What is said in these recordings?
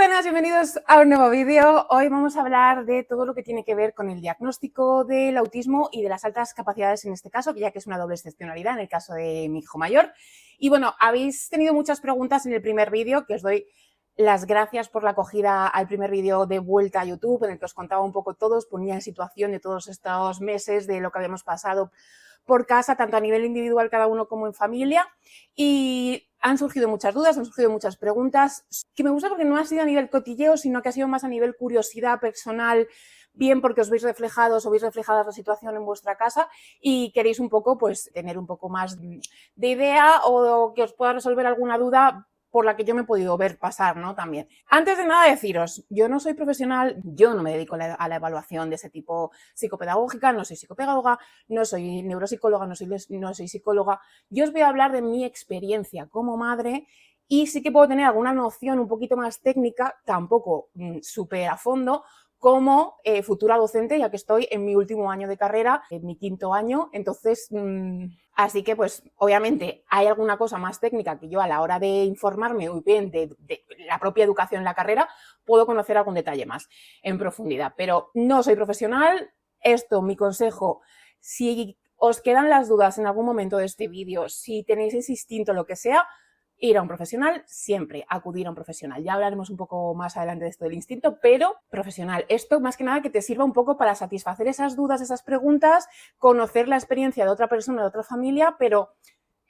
buenas, bienvenidos a un nuevo vídeo. Hoy vamos a hablar de todo lo que tiene que ver con el diagnóstico del autismo y de las altas capacidades en este caso, ya que es una doble excepcionalidad en el caso de mi hijo mayor. Y bueno, habéis tenido muchas preguntas en el primer vídeo, que os doy las gracias por la acogida al primer vídeo de vuelta a YouTube, en el que os contaba un poco todo, os ponía en situación de todos estos meses, de lo que habíamos pasado por casa, tanto a nivel individual cada uno como en familia, y han surgido muchas dudas, han surgido muchas preguntas, que me gusta porque no ha sido a nivel cotilleo, sino que ha sido más a nivel curiosidad personal, bien porque os veis reflejados o veis reflejadas la situación en vuestra casa y queréis un poco, pues, tener un poco más de idea o que os pueda resolver alguna duda por la que yo me he podido ver pasar, ¿no? También. Antes de nada deciros, yo no soy profesional, yo no me dedico a la evaluación de ese tipo psicopedagógica, no soy psicopedagoga, no soy neuropsicóloga, no soy psicóloga. Yo os voy a hablar de mi experiencia como madre y sí que puedo tener alguna noción un poquito más técnica, tampoco súper a fondo, como futura docente, ya que estoy en mi último año de carrera, en mi quinto año, entonces, así que pues obviamente hay alguna cosa más técnica que yo a la hora de informarme muy bien de la propia educación en la carrera, puedo conocer algún detalle más en profundidad, pero no soy profesional. Esto, mi consejo, si os quedan las dudas en algún momento de este vídeo, si tenéis ese instinto, lo que sea, ir a un profesional, siempre acudir a un profesional. Ya hablaremos un poco más adelante de esto del instinto, pero profesional. Esto más que nada que te sirva un poco para satisfacer esas dudas, esas preguntas, conocer la experiencia de otra persona, de otra familia, pero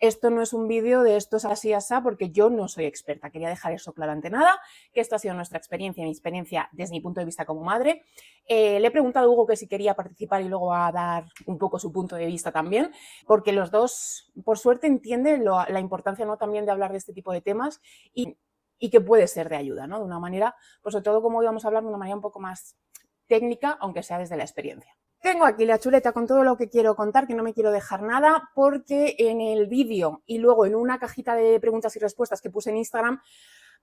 esto no es un vídeo de esto es así, así, porque yo no soy experta. Quería dejar eso claro ante nada, que esto ha sido nuestra experiencia, mi experiencia desde mi punto de vista como madre. Le he preguntado a Hugo que si quería participar y luego a dar un poco su punto de vista también, porque los dos, por suerte, entienden la importancia, ¿no?, también de hablar de este tipo de temas y que puede ser de ayuda, ¿no?, de una manera, pues sobre todo como hoy vamos a hablar de una manera un poco más técnica, aunque sea desde la experiencia. Tengo aquí la chuleta con todo lo que quiero contar, que no me quiero dejar nada, porque en el vídeo y luego en una cajita de preguntas y respuestas que puse en Instagram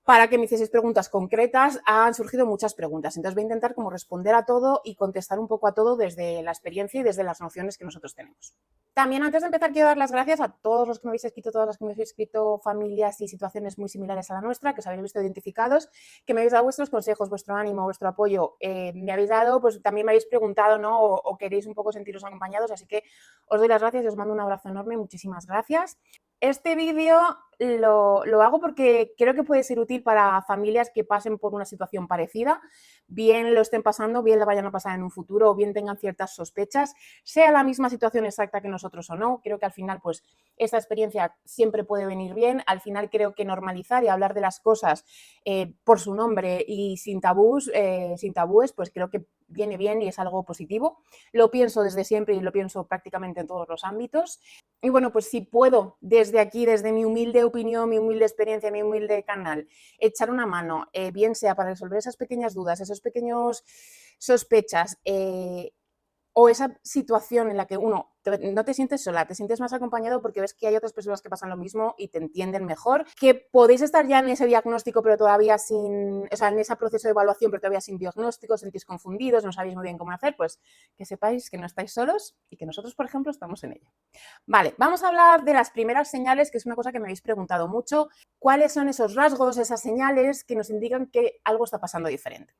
para que me hicieseis preguntas concretas, han surgido muchas preguntas. Entonces voy a intentar como responder a todo y contestar un poco a todo desde la experiencia y desde las nociones que nosotros tenemos. También antes de empezar quiero dar las gracias a todos los que me habéis escrito, todas las que me habéis escrito, familias y situaciones muy similares a la nuestra, que os habéis visto identificados, que me habéis dado vuestros consejos, vuestro ánimo, vuestro apoyo, me habéis dado, pues también me habéis preguntado, ¿no?, o queréis un poco sentiros acompañados, así que os doy las gracias y os mando un abrazo enorme, muchísimas gracias. Este vídeo lo hago porque creo que puede ser útil para familias que pasen por una situación parecida, bien lo estén pasando, bien la vayan a pasar en un futuro o bien tengan ciertas sospechas, sea la misma situación exacta que nosotros o no. Creo que al final pues esta experiencia siempre puede venir bien. Al final creo que normalizar y hablar de las cosas por su nombre y sin tabúes, pues creo que viene bien y es algo positivo. Lo pienso desde siempre y lo pienso prácticamente en todos los ámbitos. Y bueno, pues si puedo desde aquí, desde mi humilde opinión, mi humilde experiencia, mi humilde canal, echar una mano, bien sea para resolver esas pequeñas dudas, esos pequeños sospechas, o esa situación en la que uno no te sientes sola, te sientes más acompañado porque ves que hay otras personas que pasan lo mismo y te entienden mejor, que podéis estar ya en ese diagnóstico pero todavía sin, o sea, en ese proceso de evaluación pero todavía sin diagnóstico, sentís confundidos, no sabéis muy bien cómo hacer, pues que sepáis que no estáis solos y que nosotros, por ejemplo, estamos en ello. Vale, vamos a hablar de las primeras señales, que es una cosa que me habéis preguntado mucho. ¿Cuáles son esos rasgos, esas señales que nos indican que algo está pasando diferente?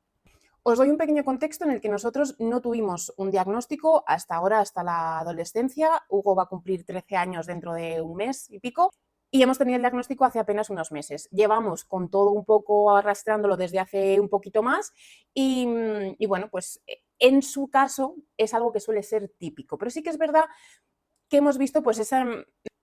Os doy un pequeño contexto en el que nosotros no tuvimos un diagnóstico hasta ahora, hasta la adolescencia. Hugo va a cumplir 13 años dentro de un mes y pico y hemos tenido el diagnóstico hace apenas unos meses. Llevamos con todo un poco arrastrándolo desde hace un poquito más y bueno, pues en su caso es algo que suele ser típico, pero sí que es verdad que hemos visto pues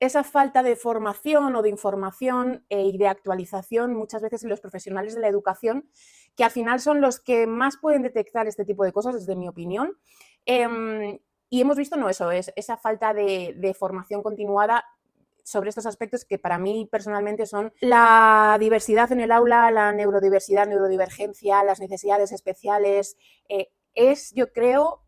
esa falta de formación o de información y de actualización muchas veces en los profesionales de la educación, que al final son los que más pueden detectar este tipo de cosas, desde mi opinión. Y hemos visto, no, eso es esa falta de formación continuada sobre estos aspectos que para mí personalmente son la diversidad en el aula, la neurodiversidad, neurodivergencia, las necesidades especiales. Yo creo,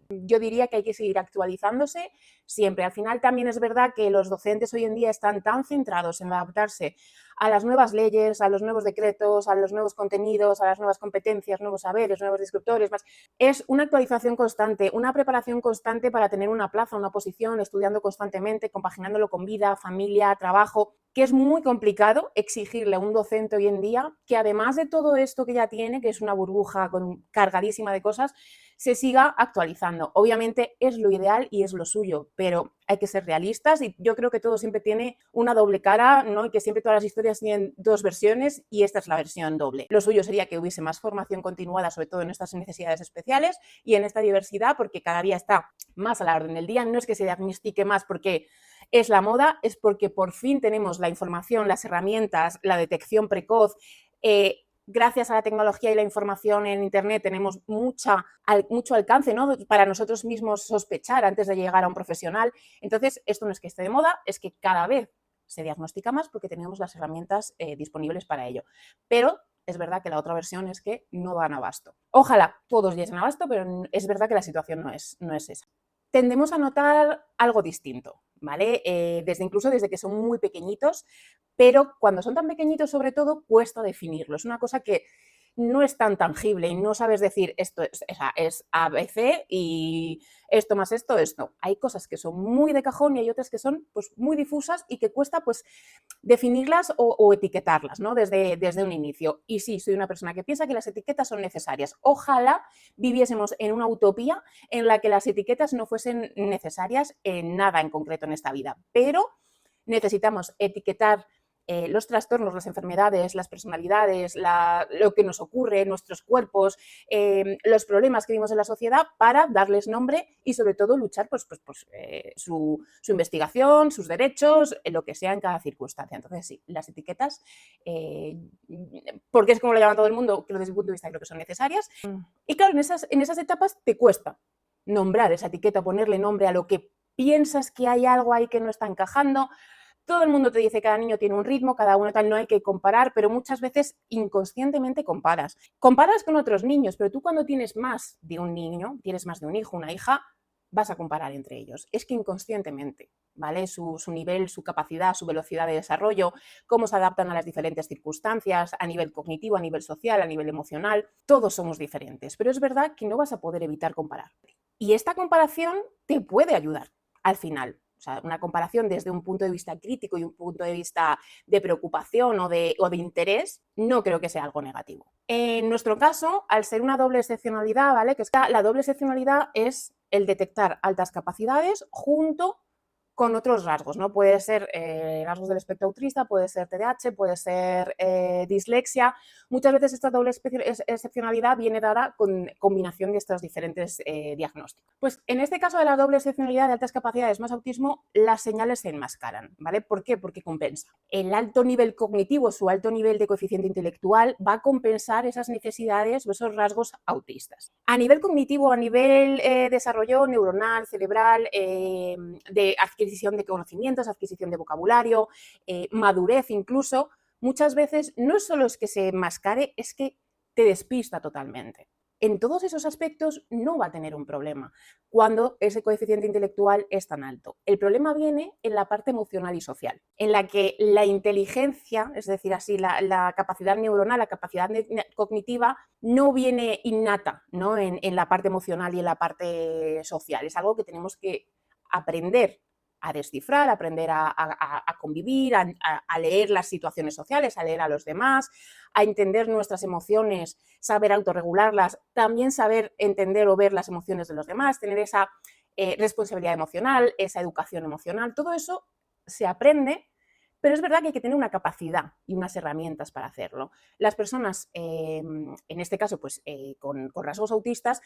yo diría que hay que seguir actualizándose siempre. Al final también es verdad que los docentes hoy en día están tan centrados en adaptarse a las nuevas leyes, a los nuevos decretos, a los nuevos contenidos, a las nuevas competencias, nuevos saberes, nuevos descriptores, más. Es una actualización constante, una preparación constante para tener una plaza, una posición, estudiando constantemente, compaginándolo con vida, familia, trabajo, que es muy complicado exigirle a un docente hoy en día que además de todo esto que ya tiene, que es una burbuja cargadísima de cosas, se siga actualizando. Obviamente es lo ideal y es lo suyo, pero hay que ser realistas y yo creo que todo siempre tiene una doble cara, ¿no? Y que siempre todas las historias tienen dos versiones y esta es la versión doble. Lo suyo sería que hubiese más formación continuada, sobre todo en estas necesidades especiales y en esta diversidad, porque cada día está más a la orden del día. No es que se diagnostique más porque es la moda, es porque por fin tenemos la información, las herramientas, la detección precoz. Gracias a la tecnología y la información en Internet tenemos mucho alcance, ¿no? Para nosotros mismos sospechar antes de llegar a un profesional. Entonces, esto no es que esté de moda, es que cada vez se diagnostica más porque tenemos las herramientas disponibles para ello. Pero es verdad que la otra versión es que no dan abasto. Ojalá todos diesen abasto, pero es verdad que la situación no es esa. Tendemos a notar algo distinto, ¿vale? Incluso desde que son muy pequeñitos, pero cuando son tan pequeñitos, sobre todo, cuesta definirlo. Es una cosa que no es tan tangible y no sabes decir esto es ABC y esto más esto. Hay cosas que son muy de cajón y hay otras que son pues, muy difusas y que cuesta pues, definirlas o etiquetarlas, ¿no? Desde un inicio. Y sí, soy una persona que piensa que las etiquetas son necesarias. Ojalá viviésemos en una utopía en la que las etiquetas no fuesen necesarias en nada en concreto en esta vida, pero necesitamos etiquetar los trastornos, las enfermedades, las personalidades, lo que nos ocurre en nuestros cuerpos, los problemas que vivimos en la sociedad para darles nombre y sobre todo luchar pues, su investigación, sus derechos, lo que sea en cada circunstancia. Entonces sí, las etiquetas, porque es como lo llama todo el mundo, creo desde mi punto de vista creo que son necesarias. Y claro, en esas etapas te cuesta nombrar esa etiqueta, ponerle nombre a lo que piensas que hay algo ahí que no está encajando. Todo el mundo te dice que cada niño tiene un ritmo, cada uno tal, no hay que comparar, pero muchas veces inconscientemente comparas. Comparas con otros niños, pero tú cuando tienes más de un niño, tienes más de un hijo, una hija, vas a comparar entre ellos. Es que inconscientemente, ¿vale? Su nivel, su capacidad, su velocidad de desarrollo, cómo se adaptan a las diferentes circunstancias, a nivel cognitivo, a nivel social, a nivel emocional, todos somos diferentes, pero es verdad que no vas a poder evitar compararte. Y esta comparación te puede ayudar al final. O sea, una comparación desde un punto de vista crítico y un punto de vista de preocupación o de interés, no creo que sea algo negativo. En nuestro caso, al ser una doble excepcionalidad, ¿vale? La doble excepcionalidad es el detectar altas capacidades junto con otros rasgos, ¿no? Puede ser rasgos del espectro autista, puede ser TDAH, puede ser dislexia. Muchas veces esta doble excepcionalidad viene dada con combinación de estos diferentes diagnósticos. Pues en este caso de la doble excepcionalidad de altas capacidades más autismo, las señales se enmascaran, ¿vale? ¿Por qué? Porque compensa. El alto nivel cognitivo, su alto nivel de coeficiente intelectual va a compensar esas necesidades o esos rasgos autistas. A nivel cognitivo, a nivel desarrollo neuronal, cerebral, de adquisición de conocimientos, adquisición de vocabulario, madurez incluso, muchas veces no solo es que se enmascare, es que te despista totalmente. En todos esos aspectos no va a tener un problema cuando ese coeficiente intelectual es tan alto. El problema viene en la parte emocional y social, en la que la inteligencia, es decir, así la capacidad neuronal, la capacidad cognitiva, no viene innata, ¿no? En la parte emocional y en la parte social. Es algo que tenemos que aprender a descifrar, aprender a convivir, a leer las situaciones sociales, a leer a los demás, a entender nuestras emociones, saber autorregularlas, también saber entender o ver las emociones de los demás, tener esa responsabilidad emocional, esa educación emocional. Todo eso se aprende, pero es verdad que hay que tener una capacidad y unas herramientas para hacerlo. Las personas, en este caso, pues con rasgos autistas,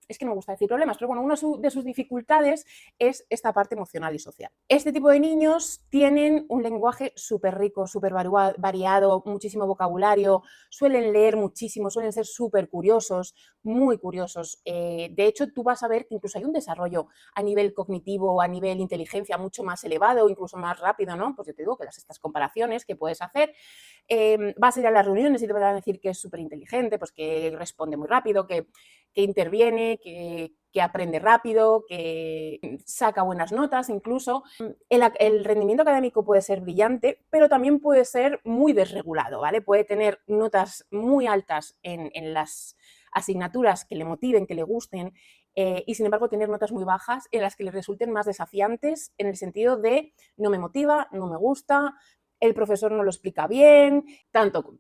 es que no me gusta decir problemas, pero bueno, una de sus dificultades es esta parte emocional y social. Este tipo de niños tienen un lenguaje súper rico, súper variado, muchísimo vocabulario, suelen leer muchísimo, suelen ser súper curiosos, muy curiosos. De hecho, tú vas a ver que incluso hay un desarrollo a nivel cognitivo, a nivel inteligencia mucho más elevado, incluso más rápido, ¿no? Pues yo te digo que estas comparaciones que puedes hacer, vas a ir a las reuniones y te van a decir que es súper inteligente, pues que responde muy rápido, que interviene, que que aprende rápido, que saca buenas notas incluso. El rendimiento académico puede ser brillante, pero también puede ser muy desregulado, ¿vale? Puede tener notas muy altas en las asignaturas que le motiven, que le gusten, y sin embargo tener notas muy bajas en las que le resulten más desafiantes en el sentido de no me motiva, no me gusta, el profesor no lo explica bien,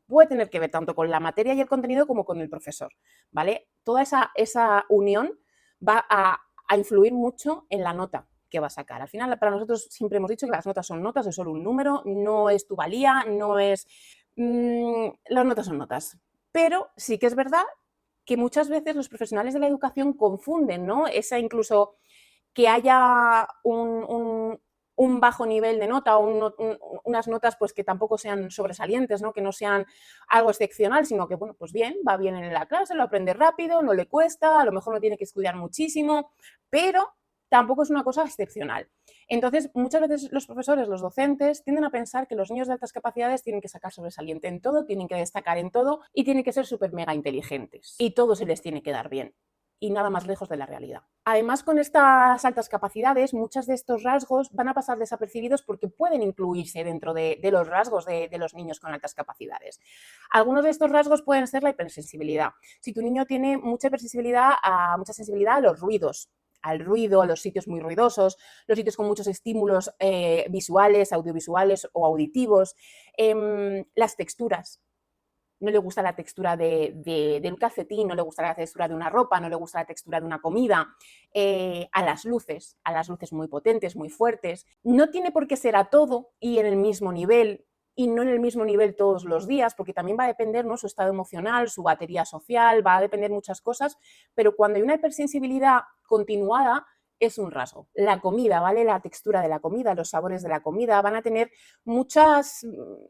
puede tener que ver tanto con la materia y el contenido como con el profesor, ¿vale? Toda esa unión va a influir mucho en la nota que va a sacar. Al final, para nosotros siempre hemos dicho que las notas son notas, es solo un número, no es tu valía, no es... las notas son notas. Pero sí que es verdad que muchas veces los profesionales de la educación confunden, ¿no? Esa incluso que haya un bajo nivel de nota o unas notas pues que tampoco sean sobresalientes, ¿no? Que no sean algo excepcional, sino que, bueno, pues bien, va bien en la clase, lo aprende rápido, no le cuesta, a lo mejor no tiene que estudiar muchísimo, pero tampoco es una cosa excepcional. Entonces, muchas veces los profesores, los docentes, tienden a pensar que los niños de altas capacidades tienen que sacar sobresaliente en todo, tienen que destacar en todo y tienen que ser súper mega inteligentes. Y todo se les tiene que dar bien. Y nada más lejos de la realidad. Además, con estas altas capacidades, muchos de estos rasgos van a pasar desapercibidos porque pueden incluirse dentro de los rasgos de los niños con altas capacidades. Algunos de estos rasgos pueden ser la hipersensibilidad. Si tu niño tiene mucha sensibilidad a los ruidos, al ruido, a los sitios muy ruidosos, los sitios con muchos estímulos visuales, audiovisuales o auditivos, las texturas. No le gusta la textura de un calcetín, no le gusta la textura de una ropa, no le gusta la textura de una comida, a las luces muy potentes, muy fuertes. No tiene por qué ser a todo y en el mismo nivel, y no en el mismo nivel todos los días, porque también va a depender, ¿no?, su estado emocional, su batería social, va a depender muchas cosas, pero cuando hay una hipersensibilidad continuada, es un rasgo. La comida, ¿vale? La textura de la comida, los sabores de la comida, van a tener muchas,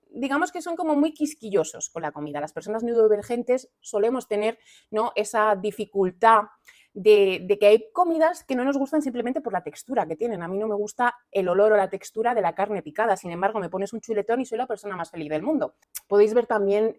digamos que son como muy quisquillosos con la comida. Las personas neurodivergentes solemos tener, ¿no?, esa dificultad de que hay comidas que no nos gustan simplemente por la textura que tienen. A mí no me gusta el olor o la textura de la carne picada, sin embargo me pones un chuletón y soy la persona más feliz del mundo. Podéis ver también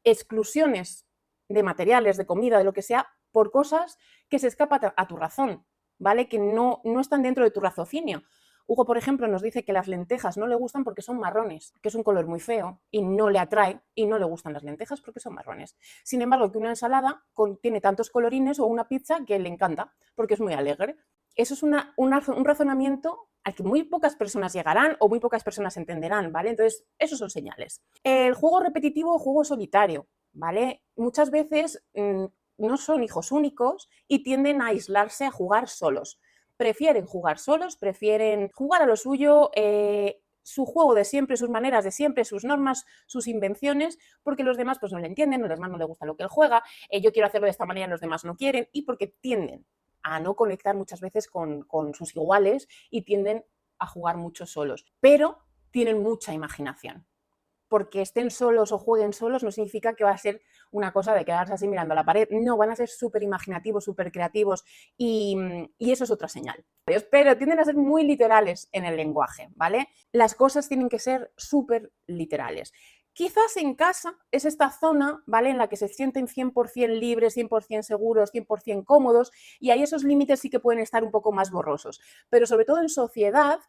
exclusiones de materiales, de comida, de lo que sea, por cosas que se escapan a tu razón, ¿vale? Que no están dentro de tu raciocinio. Hugo, por ejemplo, nos dice que las lentejas no le gustan porque son marrones, que es un color muy feo y no le atrae y no le gustan las lentejas porque son marrones. Sin embargo, que una ensalada tiene tantos colorines o una pizza que le encanta porque es muy alegre. Eso es un razonamiento al que muy pocas personas llegarán o muy pocas personas entenderán, ¿vale? Entonces, esos son señales. El juego repetitivo o juego solitario, ¿vale? Muchas veces no son hijos únicos y tienden a aislarse, a jugar solos. Prefieren jugar solos, prefieren jugar a lo suyo, su juego de siempre, sus maneras de siempre, sus normas, sus invenciones, porque los demás pues no le entienden, a los demás no les gusta lo que él juega, yo quiero hacerlo de esta manera, los demás no quieren, y porque tienden a no conectar muchas veces con sus iguales y tienden a jugar mucho solos, pero tienen mucha imaginación. Porque estén solos o jueguen solos no significa que va a ser una cosa de quedarse así mirando a la pared. No, van a ser súper imaginativos, súper creativos y eso es otra señal. Pero tienden a ser muy literales en el lenguaje, ¿vale? Las cosas tienen que ser súper literales. Quizás en casa es esta zona, ¿vale?, en la que se sienten 100% libres, 100% seguros, 100% cómodos, y ahí esos límites sí que pueden estar un poco más borrosos. Pero sobre todo en sociedad,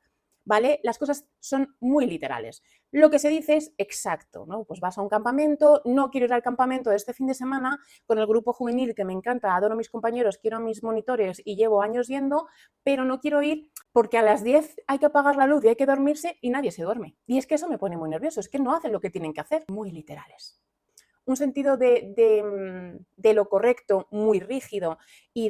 ¿vale?, las cosas son muy literales. Lo que se dice es exacto, ¿no? Pues vas a un campamento, no quiero ir al campamento de este fin de semana con el grupo juvenil que me encanta, adoro a mis compañeros, quiero a mis monitores y llevo años yendo, pero no quiero ir porque a las 10 hay que apagar la luz y hay que dormirse y nadie se duerme. Y es que eso me pone muy nervioso, es que no hacen lo que tienen que hacer, muy literales. Un sentido de lo correcto muy rígido y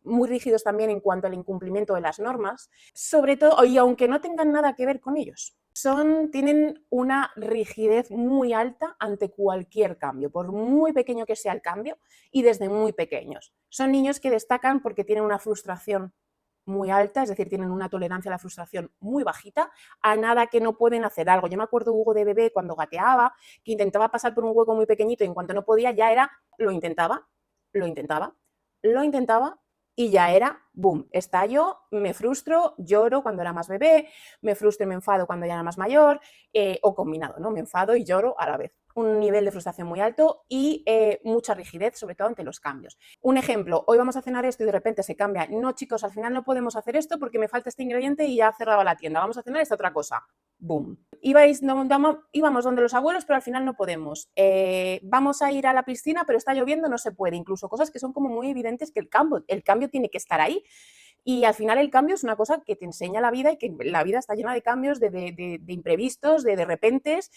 muy rígidos también en cuanto al incumplimiento de las normas, sobre todo, y aunque no tengan nada que ver con ellos, tienen una rigidez muy alta ante cualquier cambio, por muy pequeño que sea el cambio y desde muy pequeños. Son niños que destacan porque tienen una frustración muy alta, es decir, tienen una tolerancia a la frustración muy bajita, a nada que no pueden hacer algo. Yo me acuerdo, Hugo, de bebé, cuando gateaba, que intentaba pasar por un hueco muy pequeñito y en cuanto no podía ya era, lo intentaba, lo intentaba, lo intentaba y ya era boom, estallo, me frustro, lloro cuando era más bebé, me frustro y me enfado cuando ya era más mayor, o combinado, ¿no? Me enfado y lloro a la vez. Un nivel de frustración muy alto y mucha rigidez, sobre todo ante los cambios. Un ejemplo, hoy vamos a cenar esto y de repente se cambia. No, chicos, al final no podemos hacer esto porque me falta este ingrediente y ya ha cerrado la tienda. Vamos a cenar esta otra cosa. Boom. Íbamos donde los abuelos, pero al final no podemos. Vamos a ir a la piscina, pero está lloviendo, no se puede. Incluso cosas que son como muy evidentes que el cambio tiene que estar ahí. Y al final el cambio es una cosa que te enseña la vida y que la vida está llena de cambios, de imprevistos, de repentes,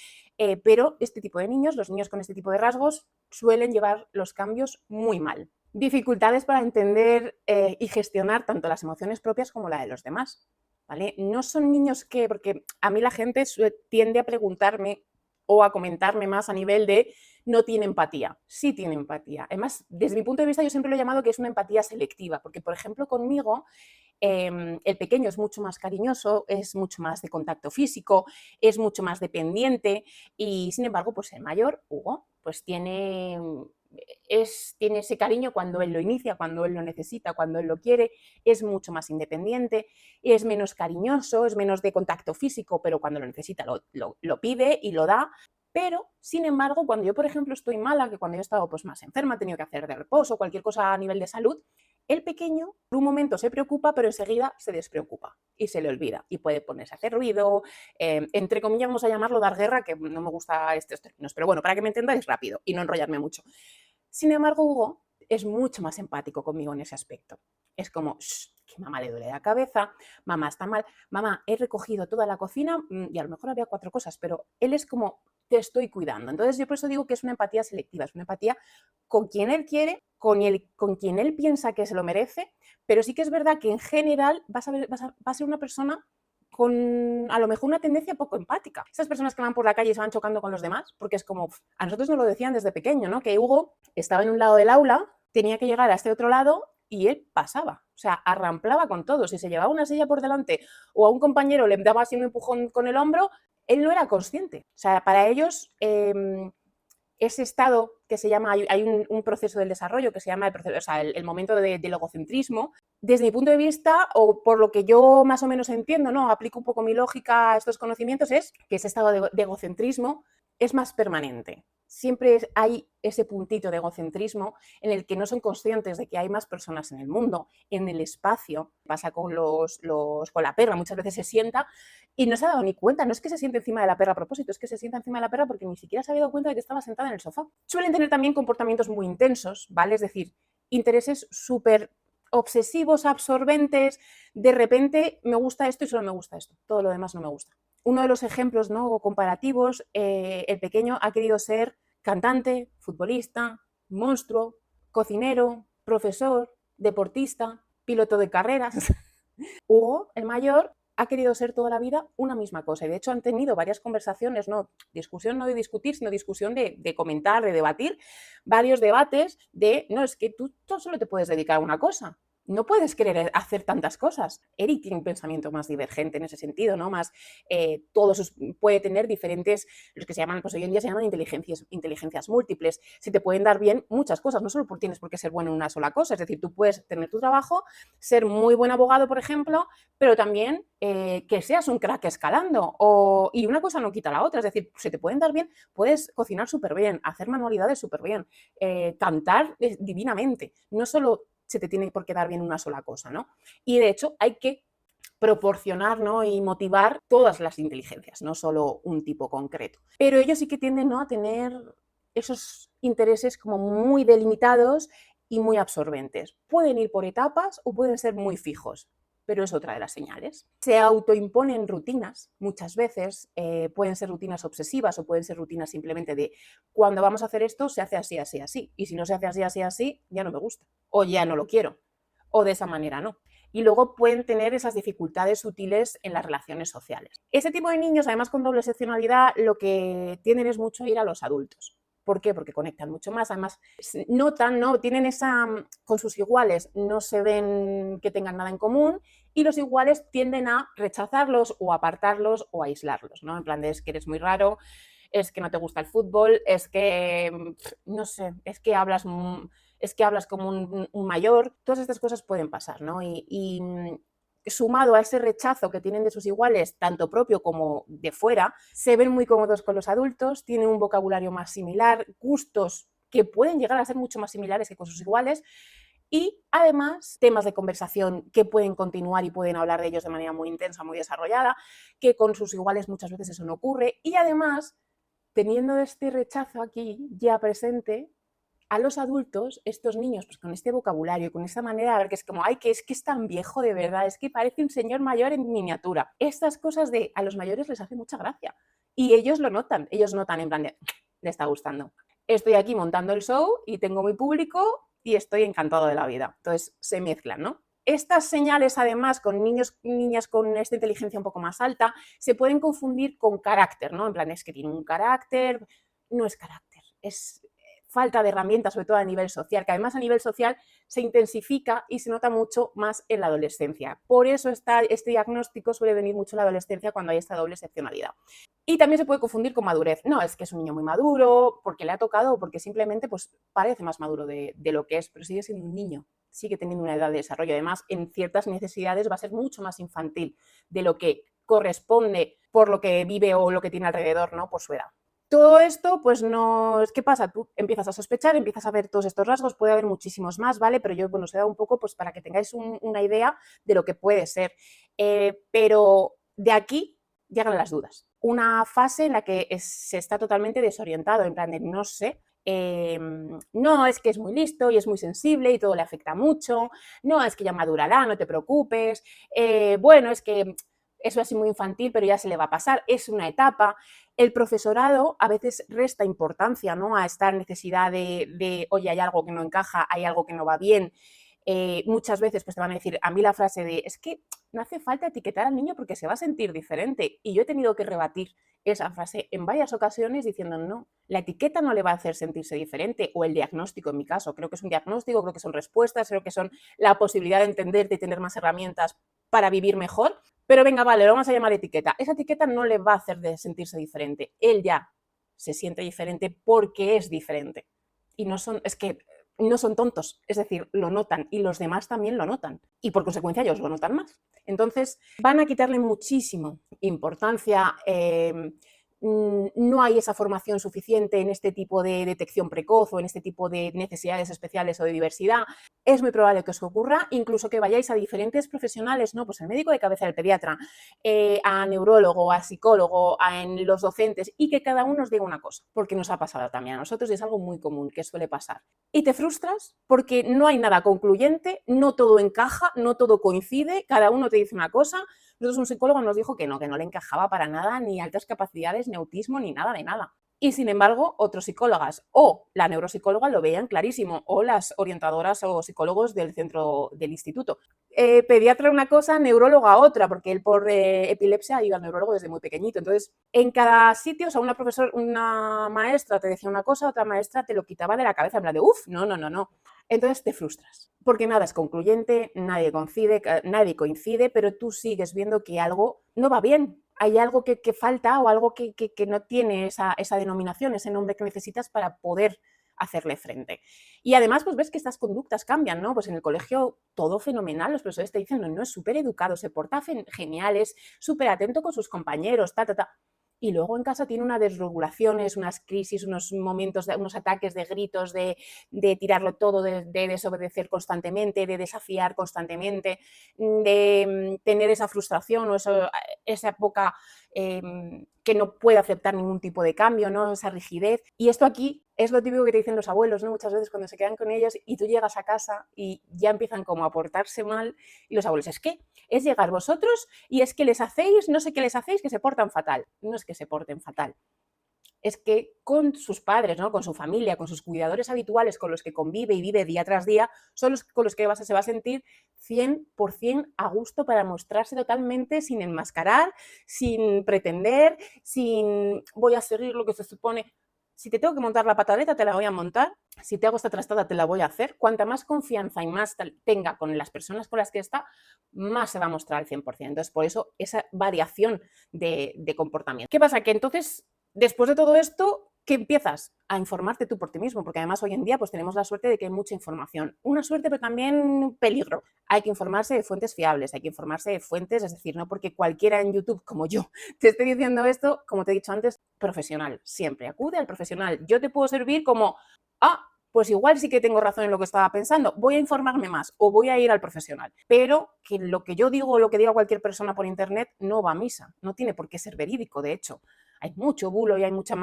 pero este tipo de niños, los niños con este tipo de rasgos, suelen llevar los cambios muy mal. Dificultades para entender y gestionar tanto las emociones propias como la de los demás. ¿Vale? No son niños que, porque a mí la gente tiende a preguntarme o a comentarme más a nivel de no tiene empatía. Sí tiene empatía. Además, desde mi punto de vista, yo siempre lo he llamado que es una empatía selectiva, porque, por ejemplo, conmigo, el pequeño es mucho más cariñoso, es mucho más de contacto físico, es mucho más dependiente y, sin embargo, pues el mayor, Hugo, pues tiene ese cariño cuando él lo inicia, cuando él lo necesita, cuando él lo quiere, es mucho más independiente, es menos cariñoso, es menos de contacto físico, pero cuando lo necesita lo pide y lo da. Pero, sin embargo, cuando yo, por ejemplo, estoy mala, que cuando yo he estado pues, más enferma, he tenido que hacer de reposo, cualquier cosa a nivel de salud, el pequeño por un momento se preocupa, pero enseguida se despreocupa y se le olvida y puede ponerse a hacer ruido, entre comillas vamos a llamarlo dar guerra, que no me gusta estos términos, pero bueno, para que me entendáis rápido y no enrollarme mucho. Sin embargo, Hugo es mucho más empático conmigo en ese aspecto. Es como, que mamá le duele la cabeza, mamá está mal, mamá, he recogido toda la cocina y a lo mejor había 4 cosas, pero él es como, te estoy cuidando. Entonces yo por eso digo que es una empatía selectiva, es una empatía con quien él quiere, con quien él piensa que se lo merece, pero sí que es verdad que en general va a ser una persona con a lo mejor una tendencia poco empática. Esas personas que van por la calle y se van chocando con los demás, porque es como, a nosotros nos lo decían desde pequeño, ¿no? Que Hugo estaba en un lado del aula, tenía que llegar a este otro lado y él pasaba, o sea, arramplaba con todo. Si se llevaba una silla por delante o a un compañero le daba así un empujón con el hombro, él no era consciente. O sea, para ellos ese estado que se llama, hay un proceso del desarrollo que se llama el momento del egocentrismo. Desde mi punto de vista, o por lo que yo más o menos entiendo, ¿no? Aplico un poco mi lógica a estos conocimientos, es que ese estado de egocentrismo es más permanente. Siempre hay ese puntito de egocentrismo en el que no son conscientes de que hay más personas en el mundo, en el espacio. Pasa con con la perra, muchas veces se sienta y no se ha dado ni cuenta. No es que se siente encima de la perra a propósito, es que se sienta encima de la perra porque ni siquiera se había dado cuenta de que estaba sentada en el sofá. Suelen tener también comportamientos muy intensos, ¿vale? Es decir, intereses súper obsesivos, absorbentes. De repente me gusta esto y solo me gusta esto, todo lo demás no me gusta. Uno de los ejemplos, ¿no?, comparativos, el pequeño ha querido ser cantante, futbolista, monstruo, cocinero, profesor, deportista, piloto de carreras. Hugo, el mayor, ha querido ser toda la vida una misma cosa y de hecho han tenido varias conversaciones, discusión no de discutir, sino discusión de comentar, de debatir, varios debates no, es que tú solo te puedes dedicar a una cosa. No puedes querer hacer tantas cosas. Eric tiene un pensamiento más divergente en ese sentido, ¿no? Más, puede tener diferentes, los que se llaman, pues hoy en día se llaman inteligencias múltiples. Se te pueden dar bien muchas cosas, no solo tienes por qué ser bueno en una sola cosa. Es decir, tú puedes tener tu trabajo, ser muy buen abogado, por ejemplo, pero también que seas un crack escalando. Y una cosa no quita la otra. Es decir, se te pueden dar bien, puedes cocinar súper bien, hacer manualidades súper bien, cantar divinamente. No solo se te tiene por qué dar bien una sola cosa, ¿no? Y de hecho hay que proporcionar, ¿no?, y motivar todas las inteligencias, no solo un tipo concreto. Pero ellos sí que tienden, ¿no?, a tener esos intereses como muy delimitados y muy absorbentes. Pueden ir por etapas o pueden ser muy fijos, pero es otra de las señales. Se autoimponen rutinas, muchas veces pueden ser rutinas obsesivas o pueden ser rutinas simplemente de cuando vamos a hacer esto se hace así, así, así, y si no se hace así, así, así, ya no me gusta, o ya no lo quiero, o de esa manera no. Y luego pueden tener esas dificultades sutiles en las relaciones sociales. Ese tipo de niños, además con doble excepcionalidad, lo que tienden es mucho a ir a los adultos. ¿Por qué? Porque conectan mucho más, además notan, ¿no?, tienen con sus iguales, no se ven que tengan nada en común y los iguales tienden a rechazarlos o apartarlos o aislarlos, ¿no? En plan de es que eres muy raro, es que no te gusta el fútbol, es que, no sé, es que hablas es que hablas como un mayor, todas estas cosas pueden pasar, ¿no? Sumado a ese rechazo que tienen de sus iguales, tanto propio como de fuera, se ven muy cómodos con los adultos, tienen un vocabulario más similar, gustos que pueden llegar a ser mucho más similares que con sus iguales y además temas de conversación que pueden continuar y pueden hablar de ellos de manera muy intensa, muy desarrollada, que con sus iguales muchas veces eso no ocurre y además, teniendo este rechazo aquí ya presente, a los adultos, estos niños, pues con este vocabulario, con esta manera de ver que es como, ay, que es tan viejo de verdad, es que parece un señor mayor en miniatura. Estas cosas de a los mayores les hace mucha gracia. Y ellos notan en plan de, le está gustando. Estoy aquí montando el show y tengo mi público y estoy encantado de la vida. Entonces se mezclan, ¿no? Estas señales, además, con niños y niñas con esta inteligencia un poco más alta, se pueden confundir con carácter, ¿no? En plan, es que tiene un carácter, no es carácter, es falta de herramientas, sobre todo a nivel social, que además a nivel social se intensifica y se nota mucho más en la adolescencia. Por eso este diagnóstico suele venir mucho en la adolescencia cuando hay esta doble excepcionalidad. Y también se puede confundir con madurez. No, es que es un niño muy maduro, porque le ha tocado o porque simplemente pues, parece más maduro de lo que es, pero sigue siendo un niño, sigue teniendo una edad de desarrollo. Además, en ciertas necesidades va a ser mucho más infantil de lo que corresponde por lo que vive o lo que tiene alrededor, ¿no? Por su edad. Todo esto, pues no, ¿qué pasa? Tú empiezas a sospechar, empiezas a ver todos estos rasgos, puede haber muchísimos más, ¿vale? Pero yo, bueno, os he dado un poco pues para que tengáis una idea de lo que puede ser. Pero de aquí llegan las dudas. Una fase en la que se está totalmente desorientado, en plan de no sé, no, es que es muy listo y es muy sensible y todo le afecta mucho, no, es que ya madurará, no te preocupes, bueno, es que eso es muy infantil, pero ya se le va a pasar, es una etapa. El profesorado a veces resta importancia, ¿no? A esta necesidad oye, hay algo que no encaja, hay algo que no va bien. Muchas veces pues te van a decir, a mí la frase de, es que no hace falta etiquetar al niño porque se va a sentir diferente. Y yo he tenido que rebatir esa frase en varias ocasiones diciendo, no, la etiqueta no le va a hacer sentirse diferente, o el diagnóstico en mi caso. Creo que es un diagnóstico, creo que son respuestas, creo que son la posibilidad de entenderte y tener más herramientas para vivir mejor. Pero venga, vale, lo vamos a llamar etiqueta. Esa etiqueta no le va a hacer sentirse diferente. Él ya se siente diferente porque es diferente. Y es que no son tontos, es decir, lo notan y los demás también lo notan. Y por consecuencia ellos lo notan más. Entonces van a quitarle muchísimo importancia. No hay esa formación suficiente en este tipo de detección precoz o en este tipo de necesidades especiales o de diversidad. Es muy probable que os ocurra, incluso que vayáis a diferentes profesionales, ¿no? Pues al médico de cabeza del pediatra, a neurólogo, a psicólogo, en los docentes, y que cada uno os diga una cosa, porque nos ha pasado también a nosotros y es algo muy común que suele pasar. Y te frustras porque no hay nada concluyente, no todo encaja, no todo coincide, cada uno te dice una cosa. Nosotros un psicólogo nos dijo que no le encajaba para nada, ni altas capacidades, ni autismo, ni nada de nada. Y sin embargo, otros psicólogas o la neuropsicóloga lo veían clarísimo, o las orientadoras o psicólogos del centro del instituto. Pediatra una cosa, neuróloga otra, porque él por epilepsia iba al neurólogo desde muy pequeñito. Entonces, en cada sitio, o sea, una maestra te decía una cosa, otra maestra te lo quitaba de la cabeza, en plan de, no. Entonces te frustras, porque nada es concluyente, nadie coincide, pero tú sigues viendo que algo no va bien. Hay algo que falta o algo que no tiene esa denominación, ese nombre que necesitas para poder hacerle frente. Y además, pues ves que estas conductas cambian, ¿no? Pues en el colegio todo fenomenal, los profesores te dicen, no, es súper educado, se porta genial, es súper atento con sus compañeros, Y luego en casa tiene unas desregulaciones, unas crisis, unos momentos, unos ataques de gritos, de tirarlo todo, de desobedecer constantemente, de desafiar constantemente, de tener esa frustración o esa poca, que no puede aceptar ningún tipo de cambio, ¿no? Esa rigidez. Y esto aquí es lo típico que te dicen los abuelos, ¿no? Muchas veces cuando se quedan con ellos y tú llegas a casa y ya empiezan como a portarse mal y los abuelos, es que es llegar vosotros y es que les hacéis, no sé qué les hacéis, que se portan fatal. No es que se porten fatal, es que con sus padres, ¿no? Con su familia, con sus cuidadores habituales, con los que convive y vive día tras día, son los con los que se va a sentir 100% a gusto para mostrarse totalmente sin enmascarar, sin pretender, sin voy a seguir lo que se supone. Si te tengo que montar la pataleta, te la voy a montar. Si te hago esta trastada, te la voy a hacer. Cuanta más confianza y más tenga con las personas con las que está, más se va a mostrar al 100%. Entonces, por eso esa variación de comportamiento. ¿Qué pasa? Que entonces, después de todo esto, que empiezas a informarte tú por ti mismo, porque además hoy en día pues tenemos la suerte de que hay mucha información. Una suerte, pero también peligro. Hay que informarse de fuentes fiables, hay que informarse de fuentes, es decir, no porque cualquiera en YouTube, como yo, te esté diciendo esto, como te he dicho antes, profesional, siempre. Acude al profesional. Yo te puedo servir como, pues igual sí que tengo razón en lo que estaba pensando, voy a informarme más o voy a ir al profesional. Pero que lo que yo digo o lo que diga cualquier persona por internet no va a misa, no tiene por qué ser verídico, de hecho. Hay mucho bulo y hay mucha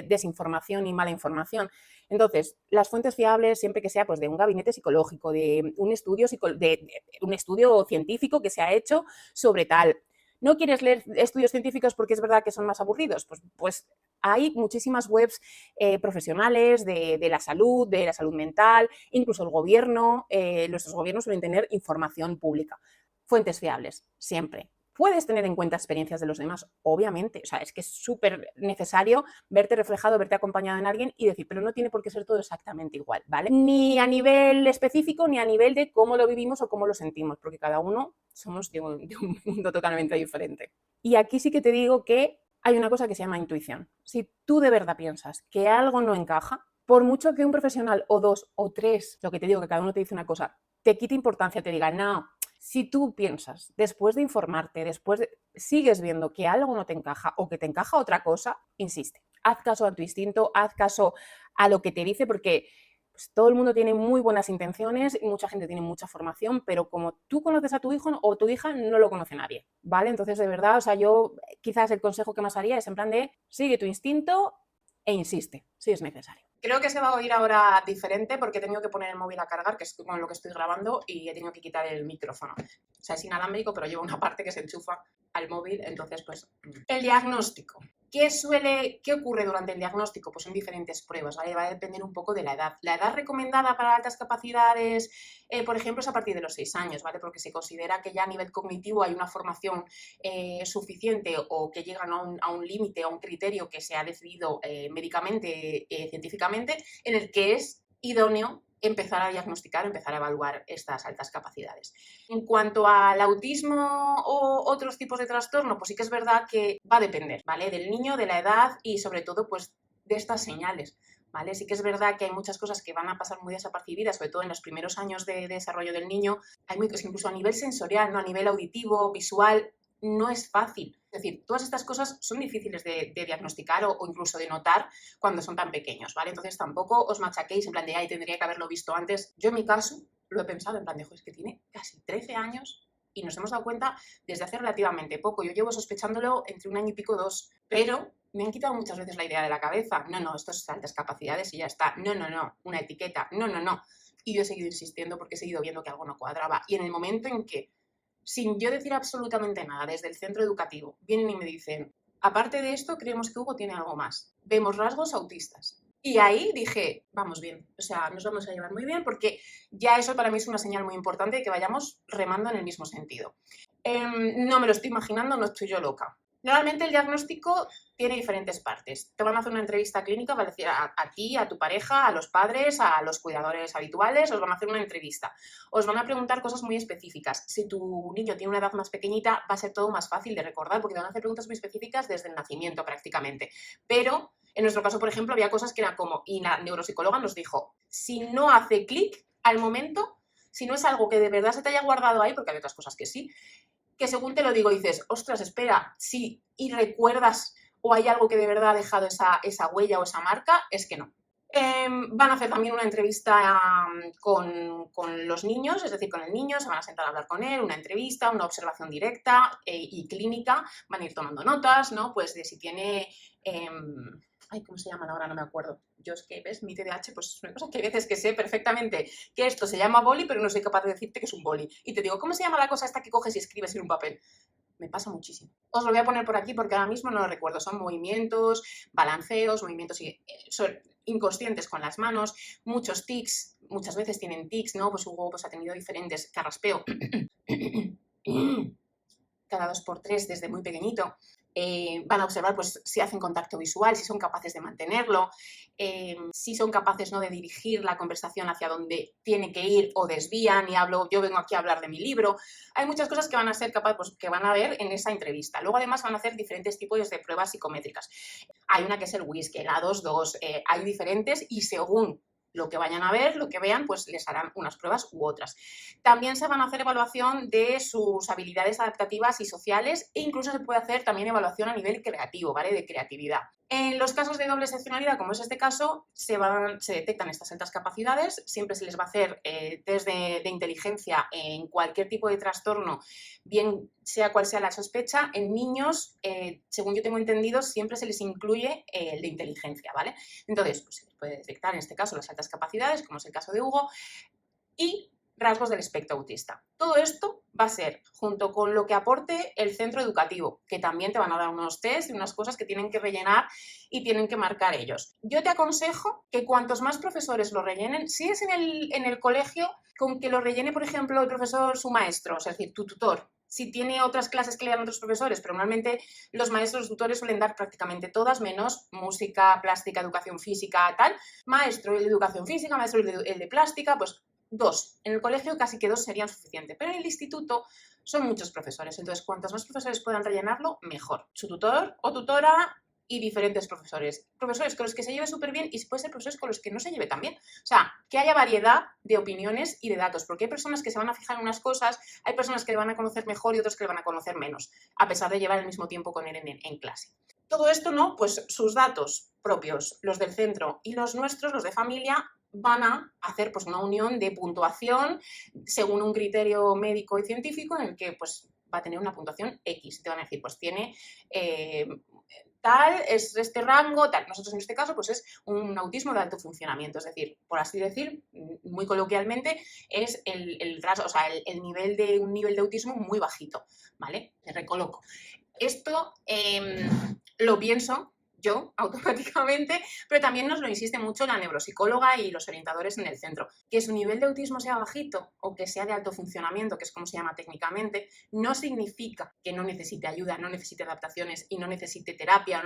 desinformación y mala información. Entonces, las fuentes fiables, siempre que sea pues, de un gabinete psicológico, de un estudio científico que se ha hecho sobre tal. ¿No quieres leer estudios científicos porque es verdad que son más aburridos? Pues hay muchísimas webs profesionales de la salud mental, incluso el gobierno, nuestros gobiernos suelen tener información pública. Fuentes fiables, siempre. Puedes tener en cuenta experiencias de los demás, obviamente. O sea, es que es súper necesario verte reflejado, verte acompañado en alguien y decir, pero no tiene por qué ser todo exactamente igual, ¿vale? Ni a nivel específico, ni a nivel de cómo lo vivimos o cómo lo sentimos, porque cada uno somos de un mundo totalmente diferente. Y aquí sí que te digo que hay una cosa que se llama intuición. Si tú de verdad piensas que algo no encaja, por mucho que un profesional o dos o tres, lo que te digo, que cada uno te dice una cosa, te quite importancia, te diga, no, si tú piensas, después de informarte, sigues viendo que algo no te encaja o que te encaja otra cosa, insiste. Haz caso a tu instinto, haz caso a lo que te dice, porque pues, todo el mundo tiene muy buenas intenciones y mucha gente tiene mucha formación, pero como tú conoces a tu hijo o tu hija, no lo conoce nadie, ¿vale? Entonces, de verdad, o sea, yo quizás el consejo que más haría es en plan de sigue tu instinto e insiste, si es necesario. Creo que se va a oír ahora diferente porque he tenido que poner el móvil a cargar, que es con lo que estoy grabando, y he tenido que quitar el micrófono. O sea, es inalámbrico, pero lleva una parte que se enchufa al móvil, entonces pues... El diagnóstico. ¿Qué ocurre durante el diagnóstico? Pues son diferentes pruebas, ¿vale? Va a depender un poco de la edad. La edad recomendada para altas capacidades, por ejemplo, es a partir de los 6 años, ¿vale? Porque se considera que ya a nivel cognitivo hay una formación suficiente o que llegan a un límite, a un criterio que se ha decidido médicamente, científicamente, en el que es idóneo empezar a diagnosticar, empezar a evaluar estas altas capacidades. En cuanto al autismo o otros tipos de trastorno, pues sí que es verdad que va a depender, ¿vale? Del niño, de la edad y sobre todo, pues, de estas señales, ¿vale? Sí que es verdad que hay muchas cosas que van a pasar muy desapercibidas, sobre todo en los primeros años de desarrollo del niño. Hay muchos, incluso a nivel sensorial, ¿no? A nivel auditivo, visual, no es fácil. Es decir, todas estas cosas son difíciles de diagnosticar o incluso de notar cuando son tan pequeños, ¿vale? Entonces tampoco os machaquéis en plan de, ay, tendría que haberlo visto antes. Yo en mi caso lo he pensado en plan de, es que tiene casi 13 años y nos hemos dado cuenta desde hace relativamente poco. Yo llevo sospechándolo entre 1 año y pico, 2, pero me han quitado muchas veces la idea de la cabeza. No, esto es altas capacidades y ya está. No, una etiqueta. No. Y yo he seguido insistiendo porque he seguido viendo que algo no cuadraba. Y en el momento en que, sin yo decir absolutamente nada, desde el centro educativo, vienen y me dicen, aparte de esto, creemos que Hugo tiene algo más. Vemos rasgos autistas. Y ahí dije, vamos bien, o sea, nos vamos a llevar muy bien porque ya eso para mí es una señal muy importante de que vayamos remando en el mismo sentido. No me lo estoy imaginando, no estoy yo loca. Normalmente el diagnóstico tiene diferentes partes. Te van a hacer una entrevista clínica, va a decir a ti, a tu pareja, a los padres, a los cuidadores habituales, os van a hacer una entrevista. Os van a preguntar cosas muy específicas. Si tu niño tiene una edad más pequeñita, va a ser todo más fácil de recordar porque te van a hacer preguntas muy específicas desde el nacimiento prácticamente. Pero en nuestro caso, por ejemplo, había cosas que eran como, y la neuropsicóloga nos dijo, si no hace clic al momento, si no es algo que de verdad se te haya guardado ahí, porque hay otras cosas que sí, que según te lo digo dices, ostras, espera, sí, y recuerdas o hay algo que de verdad ha dejado esa huella o esa marca, es que no. Van a hacer también una entrevista con los niños, es decir, con el niño, se van a sentar a hablar con él, una entrevista, una observación directa y clínica, van a ir tomando notas, ¿no? Pues de si tiene... ¿cómo se llaman ahora? No me acuerdo. Yo es que, ¿ves? Mi TDAH, pues es una cosa que hay veces que sé perfectamente que esto se llama boli, pero no soy capaz de decirte que es un boli. Y te digo, ¿cómo se llama la cosa esta que coges y escribes en un papel? Me pasa muchísimo. Os lo voy a poner por aquí porque ahora mismo no lo recuerdo. Son movimientos, balanceos, movimientos son inconscientes con las manos, muchos tics, muchas veces tienen tics, ¿no? Pues Hugo pues, ha tenido diferentes, carraspeo cada 2 por 3 desde muy pequeñito. van a observar pues, si hacen contacto visual, si son capaces de mantenerlo, si son capaces, ¿no?, de dirigir la conversación hacia donde tiene que ir o desvían y hablo, yo vengo aquí a hablar de mi libro. Hay muchas cosas que van a ser capaces, pues, que van a ver en esa entrevista. Luego además van a hacer diferentes tipos de pruebas psicométricas. Hay una que es el WISC, el A22, hay diferentes y según lo que vayan a ver, lo que vean, pues les harán unas pruebas u otras. También se van a hacer evaluación de sus habilidades adaptativas y sociales e incluso se puede hacer también evaluación a nivel creativo, ¿vale? De creatividad. En los casos de doble excepcionalidad, como es este caso, se detectan estas altas capacidades, siempre se les va a hacer test de inteligencia en cualquier tipo de trastorno, bien sea cual sea la sospecha. En niños, según yo tengo entendido, siempre se les incluye el de inteligencia, ¿vale? Entonces, pues se les puede detectar en este caso las altas capacidades, como es el caso de Hugo, y rasgos del espectro autista. Todo esto va a ser junto con lo que aporte el centro educativo, que también te van a dar unos test y unas cosas que tienen que rellenar y tienen que marcar ellos. Yo te aconsejo que cuantos más profesores lo rellenen, si es en el colegio, con que lo rellene, por ejemplo, el profesor, su maestro, es decir, tu tutor. Si tiene otras clases que le dan otros profesores, pero normalmente los maestros, los tutores suelen dar prácticamente todas, menos música, plástica, educación física, tal. Maestro el de educación física, maestro el de plástica, pues 2. En el colegio casi que 2 serían suficientes, pero en el instituto son muchos profesores, entonces cuantos más profesores puedan rellenarlo, mejor. Su tutor o tutora y diferentes profesores. Profesores con los que se lleve súper bien y puede ser profesores con los que no se lleve tan bien. O sea, que haya variedad de opiniones y de datos, porque hay personas que se van a fijar en unas cosas, hay personas que le van a conocer mejor y otros que le van a conocer menos, a pesar de llevar el mismo tiempo con él en clase. Todo esto, ¿no? Pues sus datos propios, los del centro y los nuestros, los de familia, van a hacer pues una unión de puntuación según un criterio médico y científico en el que pues va a tener una puntuación X. Te van a decir, pues tiene tal, es este rango, tal. Nosotros en este caso pues es un autismo de alto funcionamiento, es decir, por así decir, muy coloquialmente, es el nivel de un nivel de autismo muy bajito, ¿vale? Te recoloco. Esto lo pienso yo automáticamente, pero también nos lo insiste mucho la neuropsicóloga y los orientadores en el centro. Que su nivel de autismo sea bajito o que sea de alto funcionamiento, que es como se llama técnicamente, no significa que no necesite ayuda, no necesite adaptaciones y no necesite terapia,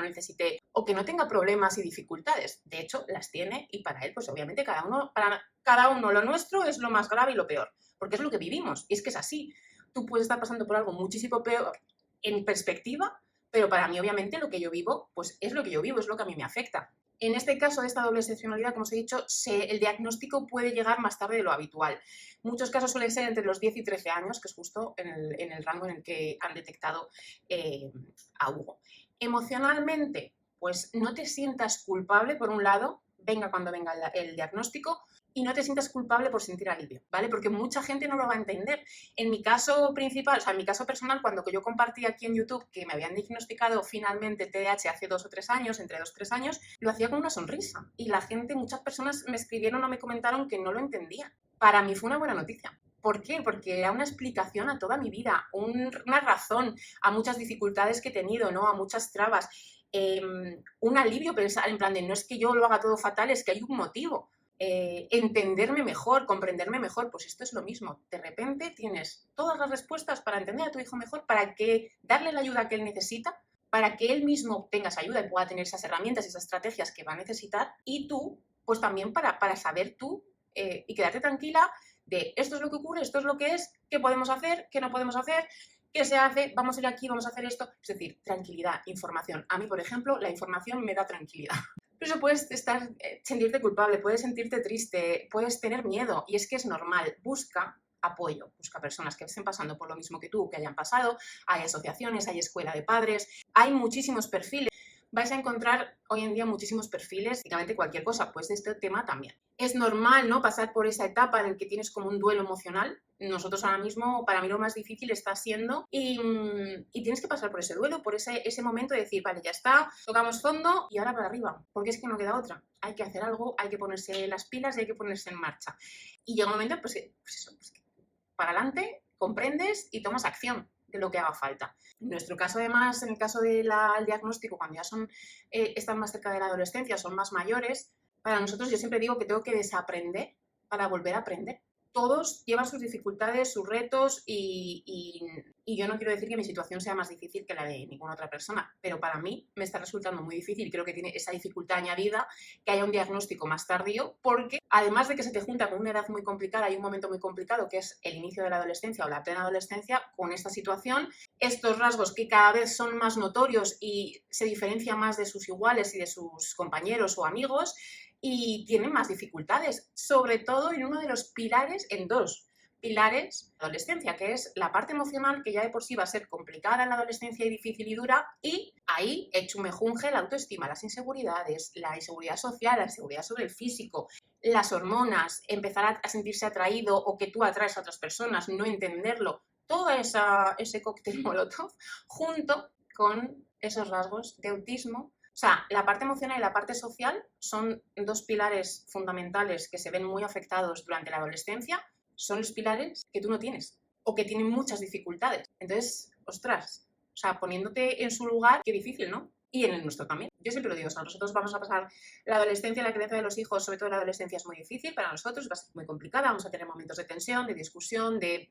o que no tenga problemas y dificultades. De hecho, las tiene y para él, pues obviamente para cada uno lo nuestro es lo más grave y lo peor, porque es lo que vivimos y es que es así. Tú puedes estar pasando por algo muchísimo peor en perspectiva, pero para mí, obviamente, lo que yo vivo, pues es lo que yo vivo, es lo que a mí me afecta. En este caso de esta doble excepcionalidad, como os he dicho, el diagnóstico puede llegar más tarde de lo habitual. Muchos casos suelen ser entre los 10 y 13 años, que es justo en el rango en el que han detectado a Hugo. Emocionalmente, pues no te sientas culpable, por un lado, venga cuando venga el diagnóstico, y no te sientas culpable por sentir alivio, ¿vale? Porque mucha gente no lo va a entender. En mi caso principal, o sea, en mi caso personal, cuando yo compartí aquí en YouTube que me habían diagnosticado finalmente TDAH hace 2 o 3 años, entre 2 o 3 años, lo hacía con una sonrisa. Y la gente, muchas personas me escribieron o me comentaron que no lo entendían. Para mí fue una buena noticia. ¿Por qué? Porque era una explicación a toda mi vida, una razón a muchas dificultades que he tenido, ¿no? A muchas trabas. Un alivio pensar en plan de no es que yo lo haga todo fatal, es que hay un motivo. Entenderme mejor, comprenderme mejor, pues esto es lo mismo. De repente tienes todas las respuestas para entender a tu hijo mejor, para que darle la ayuda que él necesita, para que él mismo tenga esa ayuda y pueda tener esas herramientas, esas estrategias que va a necesitar, y tú, pues también para saber tú y quedarte tranquila de esto es lo que ocurre, esto es lo que es, qué podemos hacer, qué no podemos hacer, qué se hace, vamos a ir aquí, vamos a hacer esto. Es decir, tranquilidad, información. A mí, por ejemplo, la información me da tranquilidad. Pero puedes sentirte culpable, puedes sentirte triste, puedes tener miedo y es que es normal. Busca apoyo, busca personas que estén pasando por lo mismo que tú, que hayan pasado. Hay asociaciones, hay escuela de padres, hay muchísimos perfiles. Vais a encontrar hoy en día muchísimos perfiles, prácticamente cualquier cosa, pues de este tema también. Es normal, ¿no?, pasar por esa etapa en la que tienes como un duelo emocional. Nosotros ahora mismo, para mí lo más difícil está siendo y tienes que pasar por ese duelo, por ese momento de decir, vale, ya está, tocamos fondo y ahora para arriba, porque es que no queda otra. Hay que hacer algo, hay que ponerse las pilas y hay que ponerse en marcha. Y llega un momento, pues para adelante, comprendes y tomas acción de lo que haga falta. En nuestro caso, además, en el caso del diagnóstico, cuando ya están más cerca de la adolescencia, son más mayores, para nosotros yo siempre digo que tengo que desaprender para volver a aprender. todos llevan sus dificultades, sus retos y yo no quiero decir que mi situación sea más difícil que la de ninguna otra persona, pero para mí me está resultando muy difícil y creo que tiene esa dificultad añadida que haya un diagnóstico más tardío, porque además de que se te junta con una edad muy complicada y un momento muy complicado que es el inicio de la adolescencia o la plena adolescencia, con esta situación, estos rasgos que cada vez son más notorios y se diferencian más de sus iguales y de sus compañeros o amigos, y tienen más dificultades, sobre todo en uno de los pilares, en dos pilares de la adolescencia, que es la parte emocional, que ya de por sí va a ser complicada en la adolescencia y difícil y dura, y ahí mejunje la autoestima, las inseguridades, la inseguridad social, la inseguridad sobre el físico, las hormonas, empezar a sentirse atraído o que tú atraes a otras personas, no entenderlo, todo ese cóctel molotov junto con esos rasgos de autismo. O sea, la parte emocional y la parte social son dos pilares fundamentales que se ven muy afectados durante la adolescencia. Son los pilares que tú no tienes o que tienen muchas dificultades. Entonces, ostras, o sea, poniéndote en su lugar, qué difícil, ¿no? Y en el nuestro también. Yo siempre lo digo, o sea, nosotros vamos a pasar la adolescencia, la crianza de los hijos, sobre todo la adolescencia es muy difícil para nosotros, va a ser muy complicada, vamos a tener momentos de tensión, de discusión, de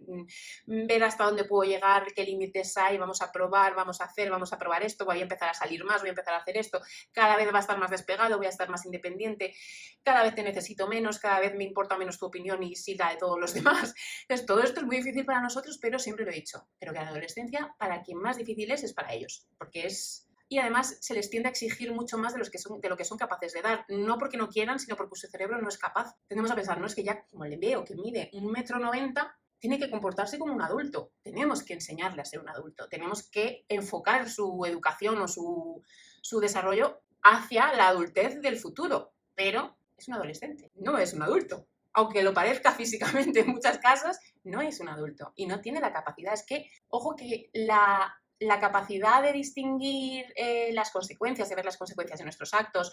ver hasta dónde puedo llegar, qué límites hay, vamos a probar, vamos a hacer, vamos a probar esto, voy a empezar a salir más, voy a empezar a hacer esto, cada vez va a estar más despegado, voy a estar más independiente, cada vez te necesito menos, cada vez me importa menos tu opinión y sí la de todos los demás. Entonces, todo esto es muy difícil para nosotros, pero siempre lo he dicho, pero que la adolescencia, para quien más difícil es para ellos, porque es... Y además se les tiende a exigir mucho más de lo que son capaces de dar, no porque no quieran, sino porque su cerebro no es capaz. Tendemos a pensar, no es que ya como le veo que mide 1,90 m, tiene que comportarse como un adulto. Tenemos que enseñarle a ser un adulto, tenemos que enfocar su educación o su desarrollo hacia la adultez del futuro, pero es un adolescente, no es un adulto. Aunque lo parezca físicamente en muchos casos, no es un adulto y no tiene la capacidad. Es que, ojo, que la capacidad de distinguir las consecuencias, de ver las consecuencias de nuestros actos,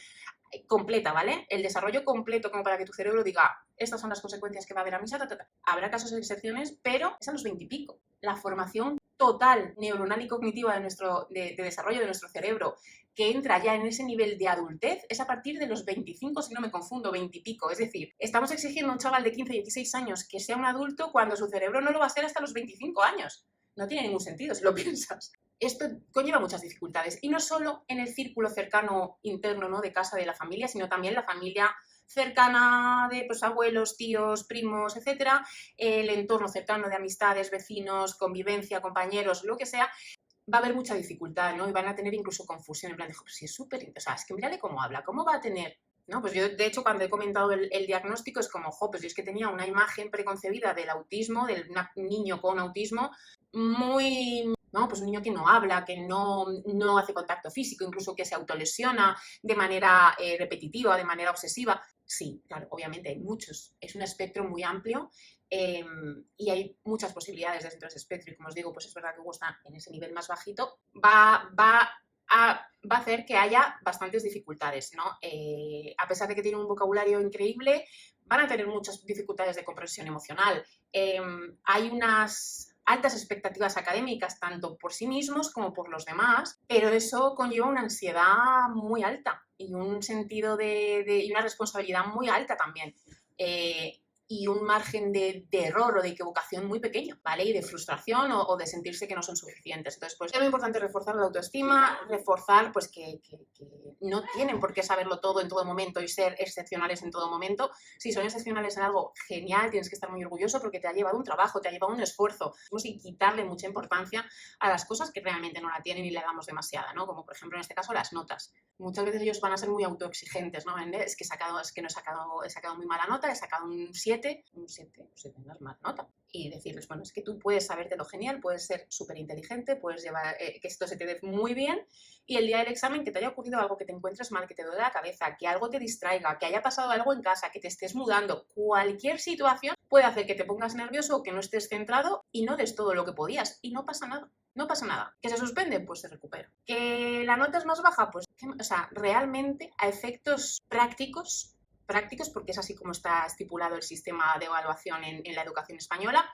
completa, ¿vale? El desarrollo completo como para que tu cerebro diga, estas son las consecuencias que va a haber a misa, habrá casos de excepciones, pero es a los 20 y pico. La formación total neuronal y cognitiva de desarrollo de nuestro cerebro, que entra ya en ese nivel de adultez, es a partir de los 25, si no me confundo, 20 y pico. Es decir, estamos exigiendo a un chaval de 15, 16 años que sea un adulto cuando su cerebro no lo va a ser hasta los 25 años. No tiene ningún sentido si lo piensas. Esto conlleva muchas dificultades y no solo en el círculo cercano interno, ¿no?, de casa de la familia, sino también la familia cercana de pues, abuelos, tíos, primos, etcétera, el entorno cercano de amistades, vecinos, convivencia, compañeros, lo que sea. Va a haber mucha dificultad, ¿no? Y van a tener incluso confusión, en plan de, pues si es súper, o sea, es que mírale cómo habla, cómo va a tener, ¿no? Pues yo, de hecho, cuando he comentado el diagnóstico, es como, pues yo es que tenía una imagen preconcebida del autismo, del niño con autismo, muy, ¿no? Pues un niño que no habla, que no hace contacto físico, incluso que se autolesiona de manera repetitiva, de manera obsesiva. Sí, claro, obviamente hay muchos, es un espectro muy amplio y hay muchas posibilidades dentro de ese espectro y como os digo, pues es verdad que está en ese nivel más bajito, va a hacer que haya bastantes dificultades, ¿no? A pesar de que tiene un vocabulario increíble, van a tener muchas dificultades de comprensión emocional. Hay unas altas expectativas académicas tanto por sí mismos como por los demás, pero eso conlleva una ansiedad muy alta y un sentido y una responsabilidad muy alta también. Y un margen de error o de equivocación muy pequeño, ¿vale? Y de frustración o de sentirse que no son suficientes. Entonces, pues es muy importante reforzar la autoestima, reforzar pues que no tienen por qué saberlo todo en todo momento y ser excepcionales en todo momento. Si son excepcionales en algo, genial, tienes que estar muy orgulloso porque te ha llevado un trabajo, te ha llevado un esfuerzo. Y quitarle mucha importancia a las cosas que realmente no la tienen y le damos demasiada, ¿no? Como por ejemplo en este caso las notas. Muchas veces ellos van a ser muy autoexigentes, ¿no? Es que no he sacado muy mala nota, he sacado un 7 no es mal nota. Y decirles, bueno, es que tú puedes sabértelo genial, puedes ser súper inteligente, puedes llevar que esto se te dé muy bien y el día del examen que te haya ocurrido algo, que te encuentres mal, que te duele la cabeza, que algo te distraiga, que haya pasado algo en casa, que te estés mudando, cualquier situación puede hacer que te pongas nervioso o que no estés centrado y no des todo lo que podías y no pasa nada. No pasa nada. ¿Que se suspende? Pues se recupera. ¿Que la nota es más baja? Pues, o sea, realmente a efectos prácticos, porque es así como está estipulado el sistema de evaluación en la educación española,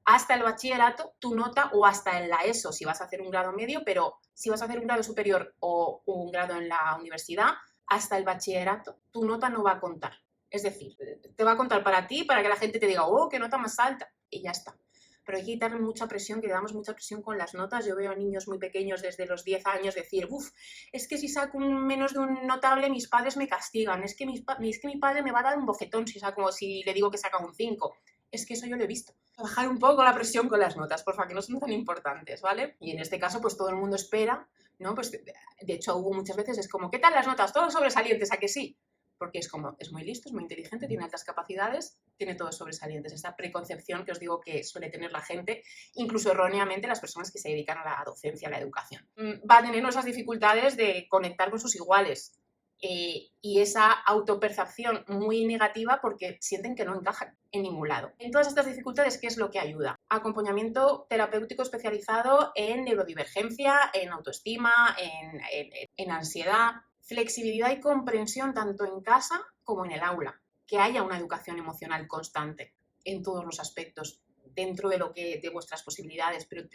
hasta el bachillerato, tu nota, o hasta en la ESO, si vas a hacer un grado medio, pero si vas a hacer un grado superior o un grado en la universidad, hasta el bachillerato, tu nota no va a contar. Es decir, te va a contar para ti, para que la gente te diga, oh, qué nota más alta, y ya está. Pero hay que quitarle mucha presión, que le damos mucha presión con las notas. Yo veo a niños muy pequeños desde los 10 años decir, uff, es que si saco menos de un notable mis padres me castigan, es que mi padre me va a dar un bofetón si le digo que saca un 5. Es que eso yo lo he visto. Bajar un poco la presión con las notas, porfa, que no son tan importantes, ¿vale? Y en este caso, pues todo el mundo espera, ¿no? Pues de hecho hubo muchas veces, es como, ¿qué tal las notas? Todos sobresalientes, ¿a que sí? Porque es como, es muy listo, es muy inteligente, tiene altas capacidades, tiene todos sobresalientes. Esta preconcepción que os digo que suele tener la gente, incluso erróneamente las personas que se dedican a la docencia, a la educación. Va a tener esas dificultades de conectar con sus iguales y esa autopercepción muy negativa porque sienten que no encajan en ningún lado. En todas estas dificultades, ¿qué es lo que ayuda? Acompañamiento terapéutico especializado en neurodivergencia, en autoestima, en ansiedad, flexibilidad y comprensión tanto en casa como en el aula, que haya una educación emocional constante en todos los aspectos, dentro de vuestras posibilidades, pero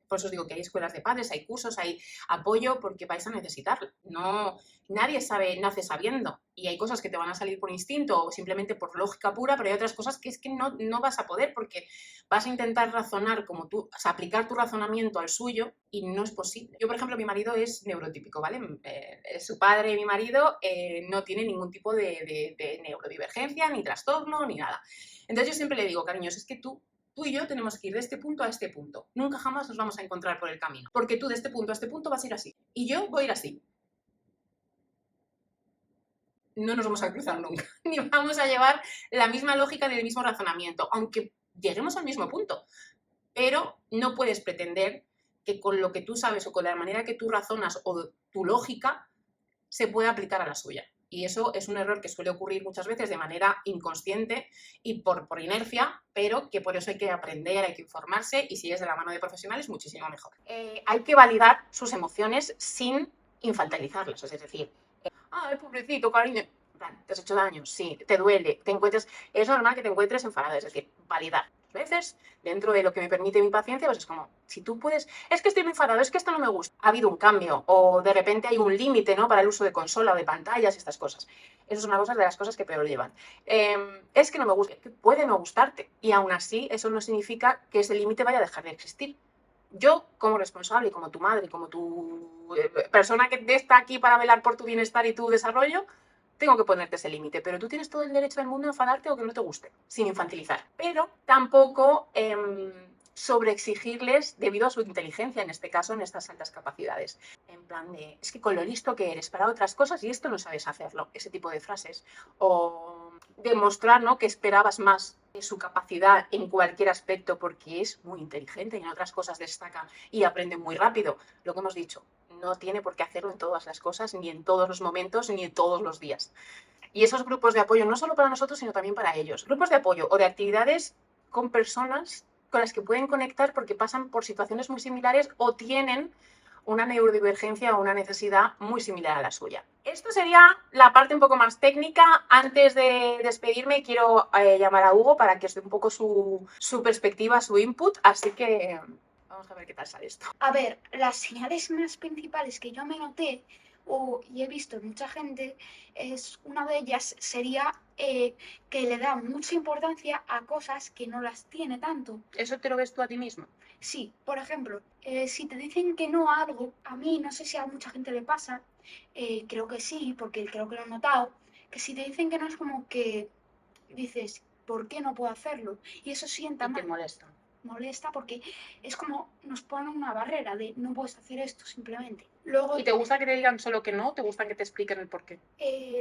por eso os digo que hay escuelas de padres, hay cursos, hay apoyo, porque vais a necesitarlo. No, nadie nace sabiendo, y hay cosas que te van a salir por instinto o simplemente por lógica pura, pero hay otras cosas que es que no vas a poder, porque vas a intentar razonar como tú, o sea, aplicar tu razonamiento al suyo y no es posible. Yo, por ejemplo, mi marido es neurotípico, ¿vale? Su padre, mi marido, no tiene ningún tipo de neurodivergencia, ni trastorno, ni nada. Entonces yo siempre le digo, cariños, es que tú y yo tenemos que ir de este punto a este punto. Nunca jamás nos vamos a encontrar por el camino, porque tú de este punto a este punto vas a ir así y yo voy a ir así. No nos vamos a cruzar nunca, ni vamos a llevar la misma lógica ni el mismo razonamiento, aunque lleguemos al mismo punto. Pero no puedes pretender que con lo que tú sabes o con la manera que tú razonas o tu lógica se pueda aplicar a la suya. Y eso es un error que suele ocurrir muchas veces de manera inconsciente y por inercia, pero que por eso hay que aprender, hay que informarse, y si es de la mano de profesionales, muchísimo mejor. Hay que validar sus emociones sin infantilizarlas, es decir, ay, pobrecito, cariño, te has hecho daño, sí, te duele, es normal que te encuentres enfadado, es decir, validar. A veces, dentro de lo que me permite mi paciencia, pues es como, si tú puedes, es que estoy muy enfadado, es que esto no me gusta, ha habido un cambio, o de repente hay un límite, ¿no?, para el uso de consola o de pantallas y estas cosas. Eso es una cosa de las cosas que peor llevan. Es que no me gusta, que puede no gustarte, y aún así eso no significa que ese límite vaya a dejar de existir. Yo, como responsable, como tu madre, como tu persona que está aquí para velar por tu bienestar y tu desarrollo, tengo que ponerte ese límite, pero tú tienes todo el derecho del mundo a enfadarte o que no te guste, sin infantilizar. Pero tampoco sobreexigirles debido a su inteligencia, en este caso, en estas altas capacidades. En plan de, es que con lo listo que eres para otras cosas y esto no sabes hacerlo, ese tipo de frases. O demostrar, ¿no?, que esperabas más de su capacidad en cualquier aspecto porque es muy inteligente y en otras cosas destaca y aprende muy rápido. Lo que hemos dicho, no tiene por qué hacerlo en todas las cosas, ni en todos los momentos, ni en todos los días. Y esos grupos de apoyo, no solo para nosotros, sino también para ellos. Grupos de apoyo o de actividades con personas con las que pueden conectar porque pasan por situaciones muy similares o tienen una neurodivergencia o una necesidad muy similar a la suya. Esto sería la parte un poco más técnica. Antes de despedirme, quiero llamar a Hugo para que os dé un poco su perspectiva, su input, así que vamos a ver qué tal sale esto. A ver, las señales más principales que yo me noté y he visto en mucha gente, una de ellas sería que le da mucha importancia a cosas que no las tiene tanto. ¿Eso te lo ves tú a ti mismo? Sí, por ejemplo, si te dicen que no a algo, a mí no sé si a mucha gente le pasa, creo que sí, porque creo que lo he notado, que si te dicen que no es como que dices, ¿por qué no puedo hacerlo? Y eso sienta mal. Y te molesta. Molesta porque es como nos ponen una barrera de no puedes hacer esto simplemente. Luego, ¿y te gusta que te digan solo que no? ¿Te gusta que te expliquen el porqué?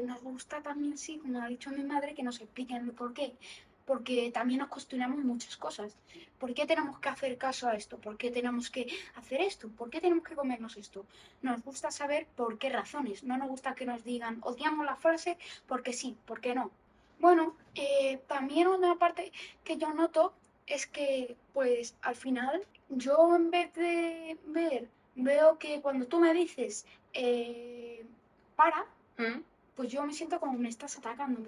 Nos gusta también, sí, como ha dicho mi madre, que nos expliquen el porqué. Porque también nos cuestionamos muchas cosas. ¿Por qué tenemos que hacer caso a esto? ¿Por qué tenemos que hacer esto? ¿Por qué tenemos que comernos esto? Nos gusta saber por qué razones. No nos gusta que nos digan, odiamos la frase porque sí, porque no. Bueno, también una parte que yo noto es que, pues, al final, yo en vez de veo que cuando tú me dices, para, pues yo me siento como me estás atacando,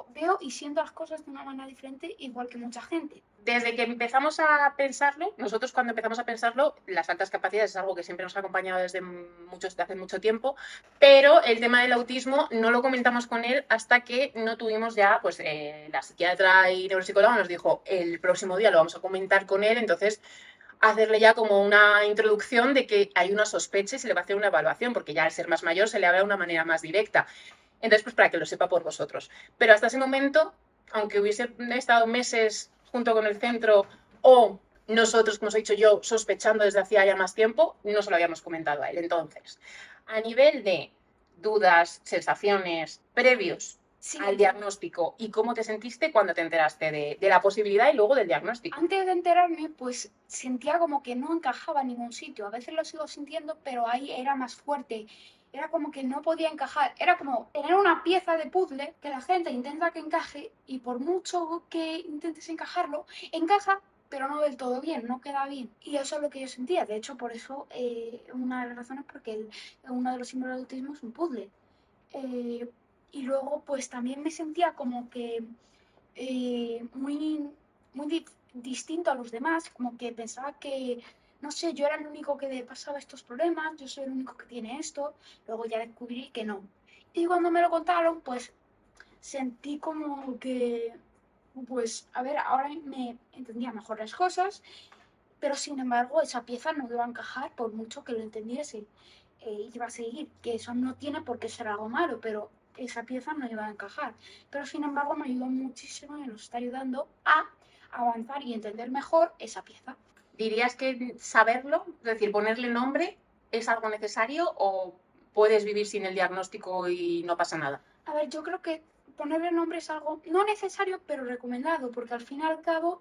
veo y siento las cosas de una manera diferente, igual que mucha gente. Desde que empezamos a pensarlo, nosotros cuando empezamos a pensarlo, las altas capacidades es algo que siempre nos ha acompañado desde hace mucho tiempo, pero el tema del autismo no lo comentamos con él hasta que no tuvimos ya, pues la psiquiatra y neuropsicóloga nos dijo, el próximo día lo vamos a comentar con él, entonces hacerle ya como una introducción de que hay una sospecha y se le va a hacer una evaluación, porque ya al ser más mayor se le habla de una manera más directa. Entonces, pues para que lo sepa por vosotros. Pero hasta ese momento, aunque hubiese estado meses junto con el centro o nosotros, como os he dicho yo, sospechando desde hacía ya más tiempo, no se lo habíamos comentado a él. Entonces, a nivel de dudas, sensaciones previos Sí, al diagnóstico y cómo te sentiste cuando te enteraste de la posibilidad y luego del diagnóstico. antes de enterarme, pues sentía como que no encajaba en ningún sitio. A veces lo sigo sintiendo, pero ahí era más fuerte. Era como que no podía encajar. Era como tener una pieza de puzzle que la gente intenta que encaje y por mucho que intentes encajarlo, encaja, pero no del todo bien, no queda bien. Y eso es lo que yo sentía. De hecho, por eso una de las razones porque uno de los símbolos de autismo es un puzzle. Eh, y luego, pues también me sentía como que muy distinto a los demás, como que pensaba que, no sé, yo era el único que le pasaba estos problemas, yo soy el único que tiene esto, luego ya descubrí que no. Y cuando me lo contaron, pues sentí como que, pues, a ver, ahora me entendía mejor las cosas, pero sin embargo esa pieza no iba a encajar por mucho que lo entendiese. Iba a seguir, que eso no tiene por qué ser algo malo, pero esa pieza no iba a encajar. Pero sin embargo me ayudó muchísimo y nos está ayudando a avanzar y entender mejor esa pieza. ¿Dirías que saberlo, es decir, ponerle nombre, es algo necesario o puedes vivir sin el diagnóstico y no pasa nada? A ver, yo creo que ponerle nombre es algo no necesario, pero recomendado, porque al fin y al cabo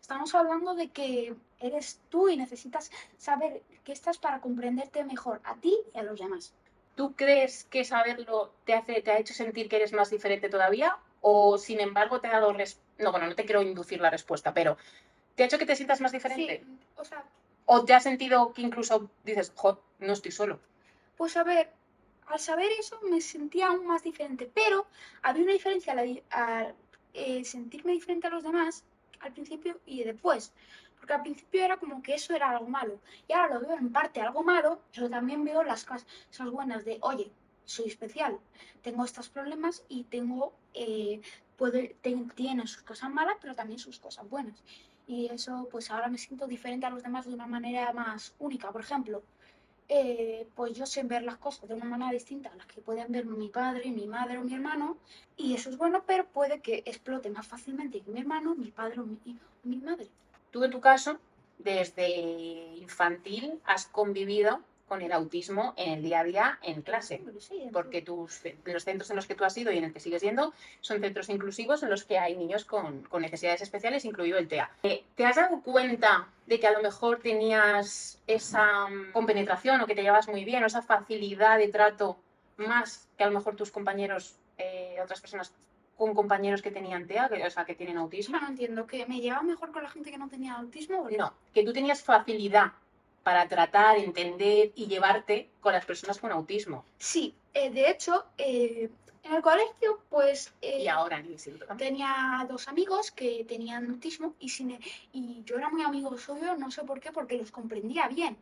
estamos hablando de que eres tú y necesitas saber que estás para comprenderte mejor a ti y a los demás. ¿Tú crees que saberlo te ha hecho sentir que eres más diferente todavía? ¿O sin embargo te ha dado... No, bueno, no te quiero inducir la respuesta, pero ¿te ha hecho que te sientas más diferente? Sí, o sea, ¿O te has sentido que incluso dices, jo, no estoy solo? pues a ver, al saber eso me sentía aún más diferente, pero había una diferencia al sentirme diferente a los demás al principio y después, porque al principio era como que eso era algo malo, y ahora lo veo en parte algo malo, pero también veo las cosas buenas de, oye, soy especial, tengo estos problemas y tengo, tiene sus cosas malas, pero también sus cosas buenas. Y eso, pues ahora me siento diferente a los demás de una manera más única. Por ejemplo, pues yo sé ver las cosas de una manera distinta a las que pueden ver mi padre, mi madre o mi hermano, y eso es bueno, pero puede que explote más fácilmente que mi hermano, mi padre o mi madre. Tú en tu caso, desde infantil, has convivido con el autismo en el día a día en clase, Sí, porque los centros en los que tú has ido y en el que sigues yendo son centros inclusivos en los que hay niños con necesidades especiales, incluido el TEA. ¿Te has dado cuenta de que a lo mejor tenías esa compenetración o que te llevas muy bien o esa facilidad de trato más que a lo mejor tus compañeros, otras personas con compañeros que tenían TEA, o sea, que tienen autismo? No entiendo, ¿que me llevaba mejor con la gente que no tenía autismo? No, que tú tenías facilidad para tratar, entender y llevarte con las personas con autismo. Sí, de hecho, en el colegio, pues Y ahora en el instituto también. tenía dos amigos que tenían autismo y yo era muy amigo suyo, no sé por qué, porque los comprendía bien.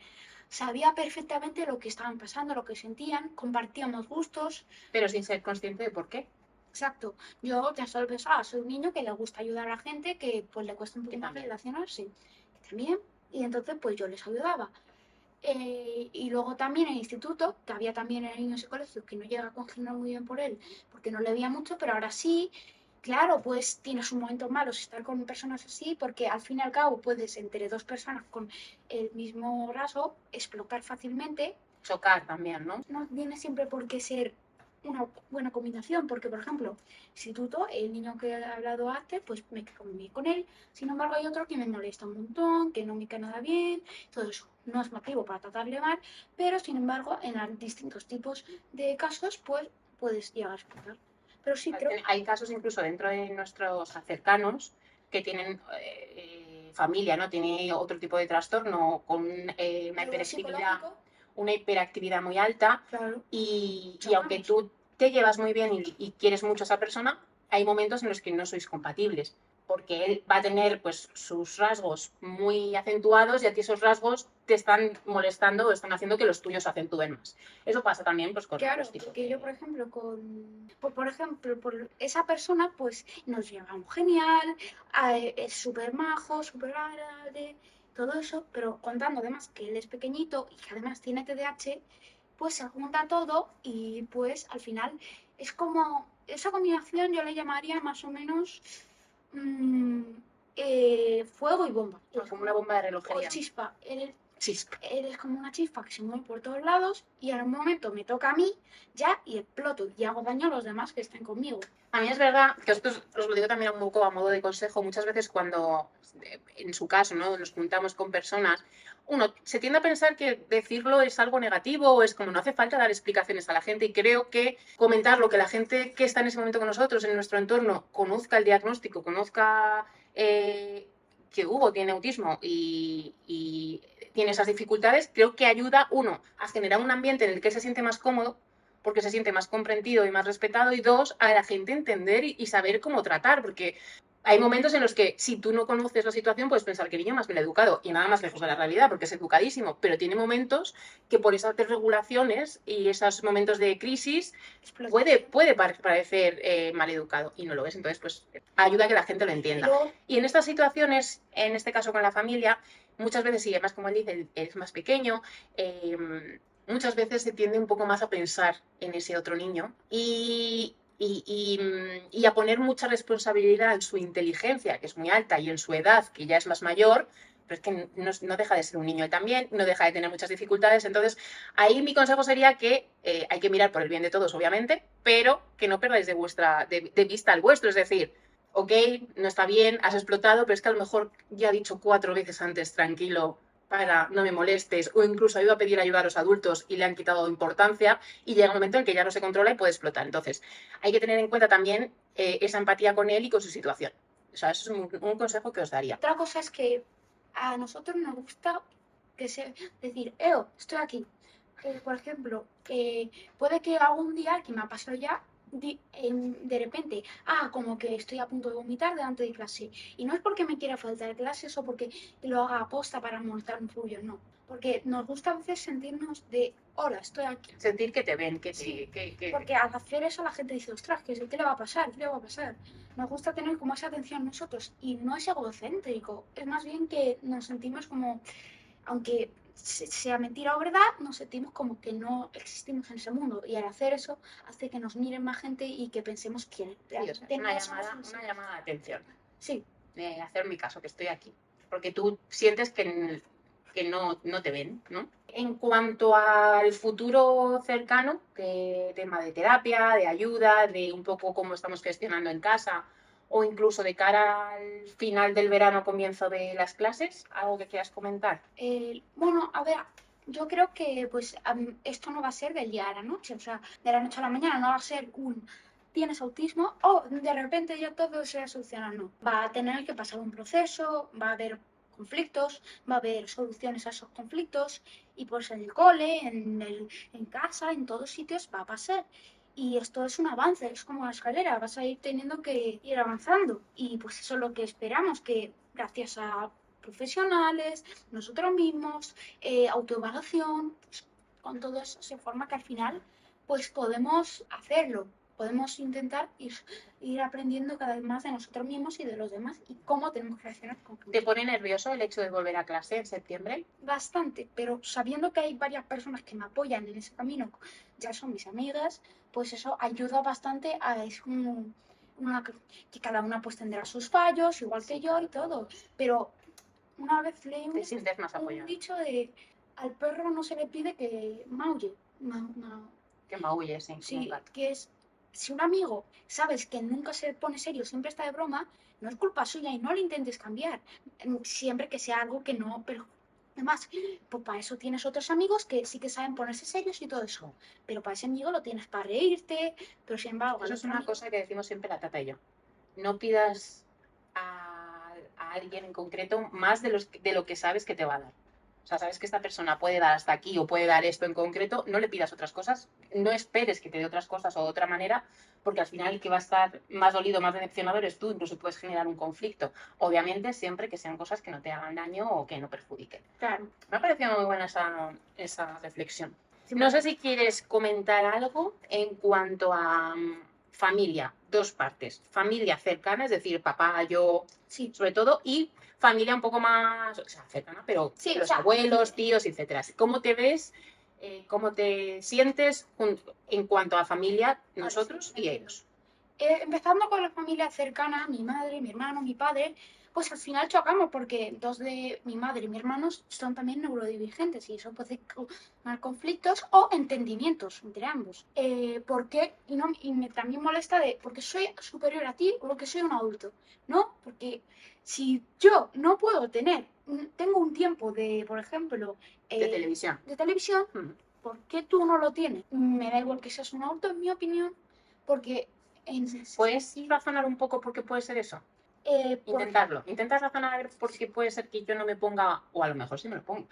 Sabía perfectamente lo que estaban pasando, lo que sentían, compartíamos gustos. Pero sin ser consciente de por qué. Exacto. Yo ya solo pensaba, soy un niño que le gusta ayudar a la gente, que pues le cuesta un poco más relacionarse. También. Y entonces pues yo les ayudaba. Y luego también en el instituto, que había también en niños y colegios que no llega a congeniar muy bien por él, porque no le veía mucho, pero ahora sí, claro, pues tienes sus momentos malos estar con personas así, porque al fin y al cabo puedes entre dos personas con el mismo rasgo explotar fácilmente. Chocar también, ¿no? No tiene siempre por qué ser una buena combinación, porque por ejemplo, instituto, el niño que he hablado antes, pues me quedo muy bien con él, sin embargo hay otro que me molesta un montón, que no me cae nada bien, todo eso no es motivo para tratarle mal, pero sin embargo en los distintos tipos de casos, pues puedes llegar a explotar. Pero sí, creo que Hay casos incluso dentro de nuestros cercanos que tienen familia, ¿no? Tiene otro tipo de trastorno con una hiperactividad, muy alta claro, y aunque tú te llevas muy bien y quieres mucho a esa persona, hay momentos en los que no sois compatibles, porque él va a tener pues sus rasgos muy acentuados y a ti esos rasgos te están molestando o están haciendo que los tuyos se acentúen más. Eso pasa también pues con Claro, otros tipos. porque yo, por ejemplo, por ejemplo, por esa persona, pues nos llevamos genial, es súper majo, súper agradable, todo eso, pero contando además que él es pequeñito y que además tiene TDAH, pues se junta todo y pues al final es como, esa combinación yo le llamaría más o menos mm, fuego y bomba. Como una bomba de O relojería. chispa. Chispa. Eres como una chispa que se mueve por todos lados y en un momento me toca a mí ya y exploto y hago daño a los demás que estén conmigo. A mí es verdad que esto os lo digo también un poco a modo de consejo. Muchas veces cuando, en su caso, ¿no?, nos juntamos con personas, uno se tiende a pensar que decirlo es algo negativo o es como no hace falta dar explicaciones a la gente, y creo que comentarlo, que la gente que está en ese momento con nosotros, en nuestro entorno, conozca el diagnóstico, conozca que Hugo tiene autismo y tiene esas dificultades, creo que ayuda, uno, a generar un ambiente en el que él se siente más cómodo, porque se siente más comprendido y más respetado, y dos, a la gente entender y saber cómo tratar, porque hay momentos en los que si tú no conoces la situación puedes pensar que el niño más bien educado, y nada más lejos de la realidad, porque es educadísimo, pero tiene momentos que por esas desregulaciones y esos momentos de crisis puede parecer mal educado, y no lo es. Entonces pues ayuda a que la gente lo entienda. Y en estas situaciones, en este caso con la familia, muchas veces, y además como él dice, eres más pequeño, muchas veces se tiende un poco más a pensar en ese otro niño y a poner mucha responsabilidad en su inteligencia, que es muy alta, y en su edad, que ya es más mayor, pero es que no deja de ser un niño también, no deja de tener muchas dificultades. Entonces, ahí mi consejo sería que hay que mirar por el bien de todos, obviamente, pero que no perdáis de vista el vuestro. Es decir, ok, no está bien, has explotado, pero es que a lo mejor ya he dicho 4 veces antes, tranquilo, para, no me molestes, o incluso ha ido a pedir ayuda a los adultos y le han quitado importancia, y llega un momento en que ya no se controla y puede explotar. Entonces, hay que tener en cuenta también esa empatía con él y con su situación. O sea, eso es un consejo que os daría. Otra cosa es que a nosotros nos gusta decir, estoy aquí. Por ejemplo, puede que algún día, que me ha pasado ya, de repente, como que estoy a punto de vomitar delante de clase. Y no es porque me quiera faltar clases o porque lo haga aposta para montar un rollo, no. Porque nos gusta a veces sentirnos de, hola, estoy aquí. Sentir que te ven, Sí, porque al hacer eso la gente dice, ostras, ¿qué le va a pasar? ¿Qué le va a pasar? Nos gusta tener como esa atención nosotros y no es egocéntrico, es más bien que nos sentimos como, aunque sea mentira o verdad, nos sentimos como que no existimos en ese mundo, y al hacer eso hace que nos miren más gente y que pensemos que realmente una llamada de atención. Sí. De hacer mi caso, que estoy aquí, porque tú sientes que no te ven, ¿no? En cuanto al futuro cercano, de tema de terapia, de ayuda, de un poco cómo estamos gestionando en casa, o incluso de cara al final del verano, comienzo de las clases, ¿algo que quieras comentar? Bueno, a ver, yo creo que pues esto no va a ser del día a la noche, o sea, de la noche a la mañana no va a ser tienes autismo o de repente ya todo se va a solucionar, no. Va a tener que pasar un proceso, va a haber conflictos, va a haber soluciones a esos conflictos, y pues en el cole, en casa, en todos sitios va a pasar. Y esto es un avance, es como una escalera, vas a ir teniendo que ir avanzando. Y pues eso es lo que esperamos, que gracias a profesionales, nosotros mismos, autoevaluación, pues, con todo eso se forma que al final pues podemos hacerlo, podemos intentar ir aprendiendo cada vez más de nosotros mismos y de los demás y cómo tenemos que reaccionar con ¿Te pone nervioso el hecho de volver a clase en septiembre? Bastante, pero sabiendo que hay varias personas que me apoyan en ese camino, ya son mis amigas, pues eso ayuda bastante que cada una pues tendrá sus fallos, igual que yo y todo, pero una vez leí un dicho de al perro no se le pide que maulle, que maulle, sí. Sí, que es, si un amigo sabes que nunca se pone serio, siempre está de broma, no es culpa suya y no le intentes cambiar, siempre que sea algo que no perjudique. Además, pues para eso tienes otros amigos que sí que saben ponerse serios y todo eso, pero para ese amigo lo tienes para reírte, pero sin embargo... Eso es una cosa que decimos siempre la Tata y yo. No pidas a alguien en concreto más de lo que sabes que te va a dar. O sea, sabes que esta persona puede dar hasta aquí o puede dar esto en concreto, no le pidas otras cosas, no esperes que te dé otras cosas o de otra manera, porque al final el que va a estar más dolido, más decepcionado eres tú, incluso puedes generar un conflicto. Obviamente siempre que sean cosas que no te hagan daño o que no perjudiquen. Claro. Me ha parecido muy buena esa reflexión. No sé si quieres comentar algo en cuanto a familia, dos partes. Familia cercana, es decir, papá, yo, Sí. sobre todo, y familia un poco más, o sea, cercana, pero Sí, los abuelos, tíos, etcétera. ¿Cómo te ves? ¿Cómo te sientes en cuanto a familia, nosotros y ellos? Empezando con la familia cercana, mi madre, mi hermano, mi padre, pues al final chocamos porque dos de mi madre y mi hermano son también neurodivergentes y eso puede crear conflictos o entendimientos entre ambos. ¿Por qué? Y me también molesta porque soy superior a ti o porque soy un adulto, ¿no? Porque si yo no puedo tengo un tiempo de, por ejemplo, De televisión. ¿Por qué tú no lo tienes? Me da igual que seas un adulto, en mi opinión, porque ¿Puedes razonar un poco por qué puede ser eso? Intentarlo. Intentas razonar por qué puede ser que yo no me ponga, o a lo mejor sí me lo pongo,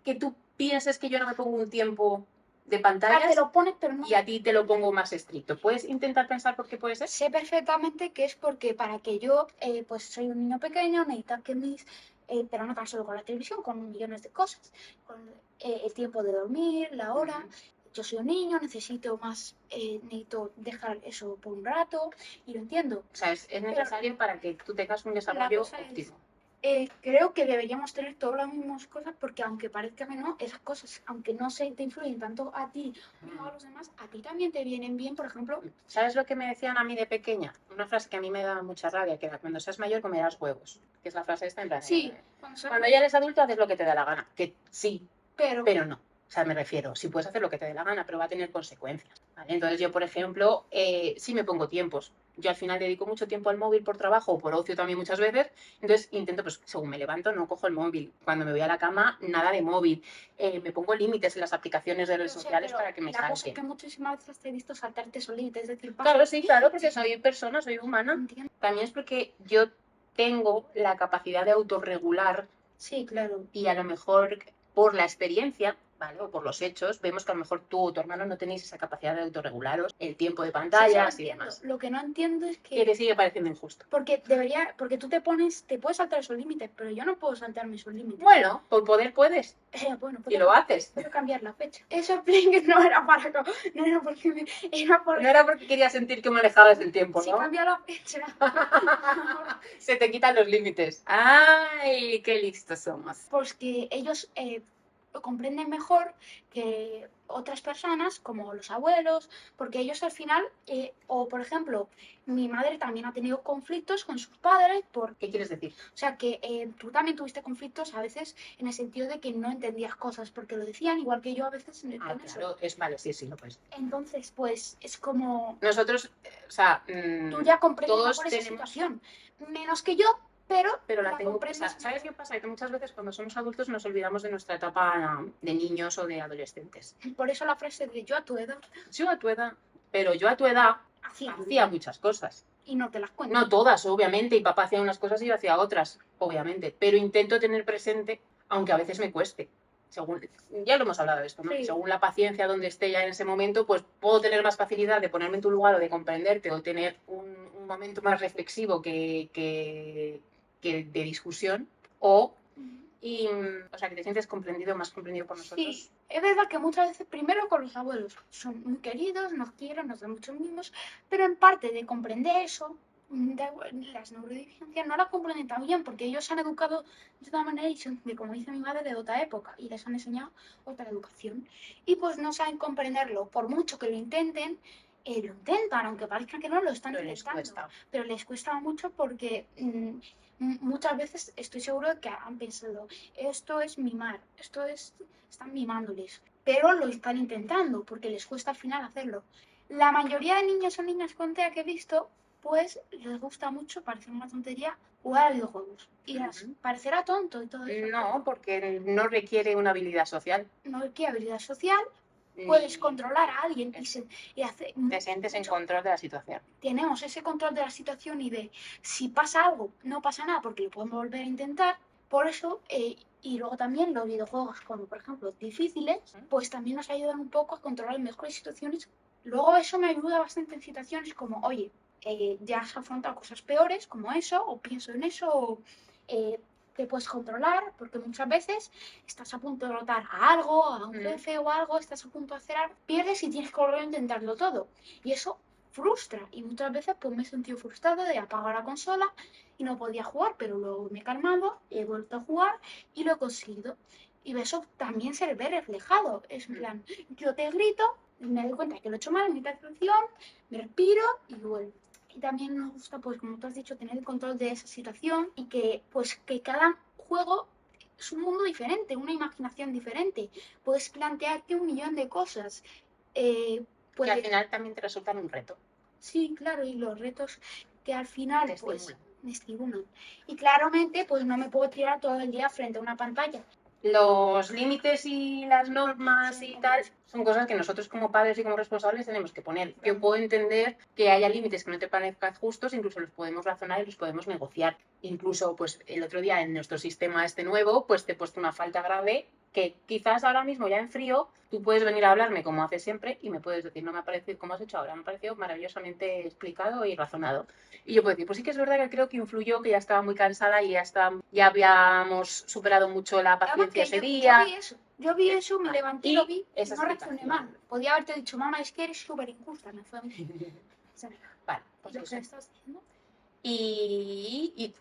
que tú pienses que yo no me pongo un tiempo de pantallas te lo pones, pero no. y a ti te lo pongo más estricto. ¿Puedes intentar pensar por qué puede ser? Sé perfectamente que es porque para que yo, pues soy un niño pequeño, necesito que pero no tan solo con la televisión, con millones de cosas, con el tiempo de dormir, la hora. Yo soy un niño, necesito dejar eso por un rato y lo entiendo. O sea, es necesario para que tú tengas un desarrollo óptimo. Creo que deberíamos tener todas las mismas cosas porque aunque parezca que no, esas cosas, aunque no te influyen tanto a ti como a los demás, a ti también te vienen bien, por ejemplo. ¿Sabes lo que me decían a mí de pequeña? Una frase que a mí me daba mucha rabia, que era cuando seas mayor comerás huevos, que es la frase esta en plan. Sí, cuando ya eres adulto haces lo que te da la gana, que sí, pero no. O sea, me refiero, sí puedes hacer lo que te dé la gana, pero va a tener consecuencias. ¿Vale? Entonces yo, por ejemplo, sí me pongo tiempos. Yo al final dedico mucho tiempo al móvil por trabajo o por ocio también muchas veces. Entonces intento, pues según me levanto, no cojo el móvil. Cuando me voy a la cama, nada de móvil. Me pongo límites en las aplicaciones de redes sociales para que me salten. La cosa es que muchísimas veces te he visto saltarte esos límites, es decir, claro, sí, claro, porque soy persona, soy humana. Entiendo. También es porque yo tengo la capacidad de autorregular. Sí, claro. Y a lo mejor por la experiencia, ¿vale? O por los hechos, vemos que a lo mejor tú o tu hermano no tenéis esa capacidad de autorregularos, el tiempo de pantallas y demás. Lo que no entiendo es que te sigue pareciendo injusto. Porque tú te puedes saltar esos límites, pero yo no puedo saltarme esos límites. Bueno, por poder puedes. Bueno, y lo haces. Puedo cambiar la fecha. Eso no era para no era porque no era porque quería sentir que manejabas el tiempo, ¿no? Si cambia la fecha. Se te quitan los límites. ¡Ay, qué listos somos! Pues que ellos lo comprenden mejor que otras personas, como los abuelos, porque ellos al final, o por ejemplo, mi madre también ha tenido conflictos con sus padres. ¿Qué quieres decir? O sea, que tú también tuviste conflictos a veces en el sentido de que no entendías cosas porque lo decían, igual que yo a veces. Claro, vale, sí, lo puedes. Entonces, pues es como. Nosotros, o sea, tú ya comprendes todos mejor esa situación. Menos que yo, pero la tengo. ¿Sabes qué pasa? Que muchas veces cuando somos adultos nos olvidamos de nuestra etapa de niños o de adolescentes. Por eso la frase de yo a tu edad. Yo a tu edad. Pero yo a tu edad hacía muchas cosas. Y no te las cuento. No todas, obviamente. Y papá hacía unas cosas y yo hacía otras, obviamente. Pero intento tener presente, aunque a veces me cueste. Ya lo hemos hablado de esto, ¿no? Sí. Según la paciencia donde esté ya en ese momento, pues puedo tener más facilidad de ponerme en tu lugar o de comprenderte o tener un momento más reflexivo que de discusión o sea, que te sientes más comprendido por nosotros. Sí, es verdad que muchas veces primero con los abuelos son muy queridos, nos quieren, nos dan muchos mimos, pero en parte de comprender eso, las neurodivergencias no las comprenden tan bien porque ellos se han educado de otra manera y son, como dice mi madre, de otra época y les han enseñado otra educación y pues no saben comprenderlo, por mucho que lo intenten. Lo intentan, aunque parezca que no lo están intentando, pero les cuesta mucho porque muchas veces estoy seguro de que han pensado, esto es mimar, están mimándoles, pero lo están intentando porque les cuesta al final hacerlo. La mayoría de niños o niñas con TEA que he visto, pues les gusta mucho, parece una tontería, jugar a videojuegos. Y parecerá tonto y todo eso. No, porque no requiere una habilidad social. No requiere habilidad social. Puedes controlar a alguien y hacer. Te sientes en control de la situación. Tenemos ese control de la situación y de si pasa algo, no pasa nada porque lo podemos volver a intentar, Por eso, y luego también los videojuegos, como por ejemplo difíciles, pues también nos ayudan un poco a controlar mejores situaciones. Luego eso me ayuda bastante en situaciones como, oye, ya has afrontado cosas peores, como eso, o pienso en eso, o te puedes controlar, porque muchas veces estás a punto de derrotar a algo, a un jefe o algo, estás a punto de hacer algo, pierdes y tienes que volver a intentarlo todo. Y eso frustra, y muchas veces pues me he sentido frustrado de apagar la consola y no podía jugar, pero luego me he calmado, he vuelto a jugar y lo he conseguido. Y eso también se ve reflejado. Es en plan, yo te grito, me doy cuenta que lo he hecho mal, mi atención, me respiro y vuelvo. Y también nos gusta, pues como tú has dicho, tener el control de esa situación y que, pues, que cada juego es un mundo diferente, una imaginación diferente. Puedes plantearte un millón de cosas. Que al final también te resultan un reto. Sí, claro, y los retos que al final Te pues estimulan. me estimulan. Y claramente pues no me puedo tirar todo el día frente a una pantalla. Los límites y las normas y tal son cosas que nosotros como padres y como responsables tenemos que poner. Yo puedo entender que haya límites que no te parezcan justos, incluso los podemos razonar y los podemos negociar. Incluso pues el otro día en nuestro sistema este nuevo, pues te he puesto una falta grave que quizás ahora mismo ya en frío tú puedes venir a hablarme como haces siempre y me puedes decir, no me ha parecido como has hecho ahora, me ha parecido maravillosamente explicado y razonado. Y yo puedo decir, pues sí que es verdad que creo que influyó, que ya estaba muy cansada y ya habíamos superado mucho la paciencia ese día. Yo vi eso, me levanté, Y lo vi, esa no reaccioné explicación. mal. Podía haberte dicho, mamá, es que eres súper injusta. Me fue a mí. Vale, pues ¿Lo eso. que estás diciendo?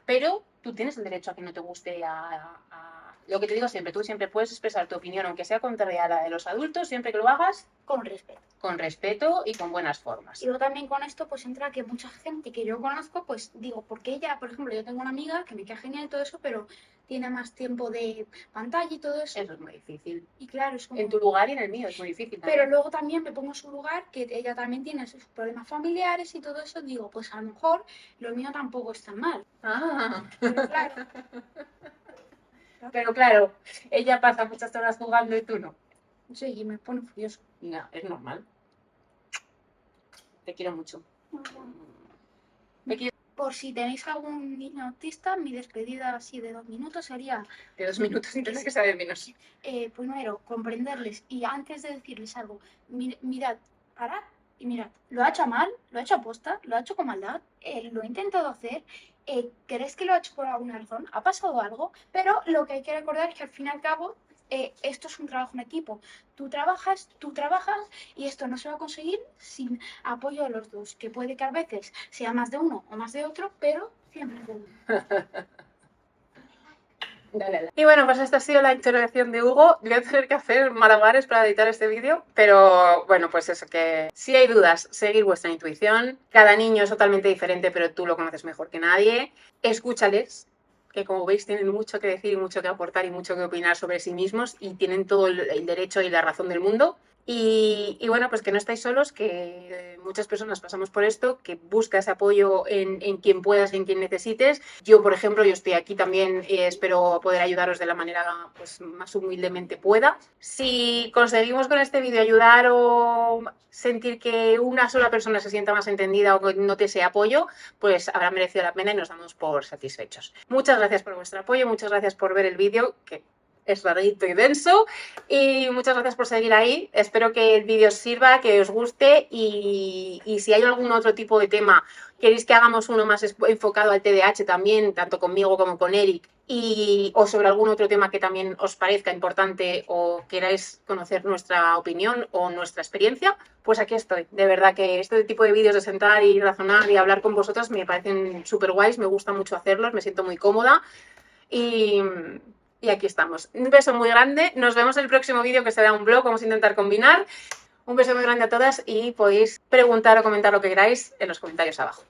Pero tú tienes el derecho a que no te guste lo que te digo siempre, tú siempre puedes expresar tu opinión, aunque sea contraria a la de los adultos, siempre que lo hagas Con respeto. con respeto y con buenas formas. Y luego también con esto pues entra que mucha gente que yo conozco, pues digo, porque ella, por ejemplo, yo tengo una amiga que me queda genial y todo eso, pero tiene más tiempo de pantalla y todo eso. Eso es muy difícil. Y claro, es como... En tu lugar y en el mío es muy difícil también. Pero luego también me pongo en su lugar, que ella también tiene sus problemas familiares y todo eso, digo, pues a lo mejor lo mío tampoco es tan mal. Ah. Pero claro, Pero claro, ella pasa muchas horas jugando y tú no. sí, y me pone furioso. No, es normal. Te quiero mucho. Por si tenéis algún niño autista, mi despedida así de 2 minutos sería, De 2 minutos, intenta que sea de menos. primero, comprenderles y antes de decirles algo, mirad, parad y mirad, lo ha hecho mal, lo ha hecho aposta, lo ha hecho con maldad, lo ha intentado hacer, ¿crees que lo ha hecho por alguna razón? ¿Ha pasado algo? Pero lo que hay que recordar es que al fin y al cabo esto es un trabajo en equipo. Tú trabajas y esto no se va a conseguir sin apoyo de los dos, que puede que a veces sea más de uno o más de otro, pero siempre de uno. Dale. Y bueno, pues esta ha sido la intervención de Hugo. Voy a tener que hacer malabares para editar este vídeo, pero bueno, pues eso, que si hay dudas, seguir vuestra intuición. Cada niño es totalmente diferente, pero tú lo conoces mejor que nadie. Escúchales, que como veis tienen mucho que decir y mucho que aportar y mucho que opinar sobre sí mismos y tienen todo el derecho y la razón del mundo. Y bueno, pues que no estáis solos, que muchas personas pasamos por esto, que busca ese apoyo en quien puedas, en quien necesites. Yo, por ejemplo, yo estoy aquí también y espero poder ayudaros de la manera pues, más humildemente pueda. Si conseguimos con este vídeo ayudar o sentir que una sola persona se sienta más entendida o que note ese apoyo, pues habrá merecido la pena y nos damos por satisfechos. Muchas gracias por vuestro apoyo, muchas gracias por ver el vídeo, que es larguito y denso, y muchas gracias por seguir ahí. Espero que el vídeo os sirva, que os guste y si hay algún otro tipo de tema, queréis que hagamos uno más enfocado al TDAH también, tanto conmigo como con Eric, o sobre algún otro tema que también os parezca importante o queráis conocer nuestra opinión o nuestra experiencia, pues aquí estoy. De verdad que este tipo de vídeos de sentar y razonar y hablar con vosotras me parecen súper guays, me gusta mucho hacerlos, me siento muy cómoda y aquí estamos. Un beso muy grande. Nos vemos en el próximo vídeo que será un vlog. Vamos a intentar combinar. Un beso muy grande a todas y podéis preguntar o comentar lo que queráis en los comentarios abajo.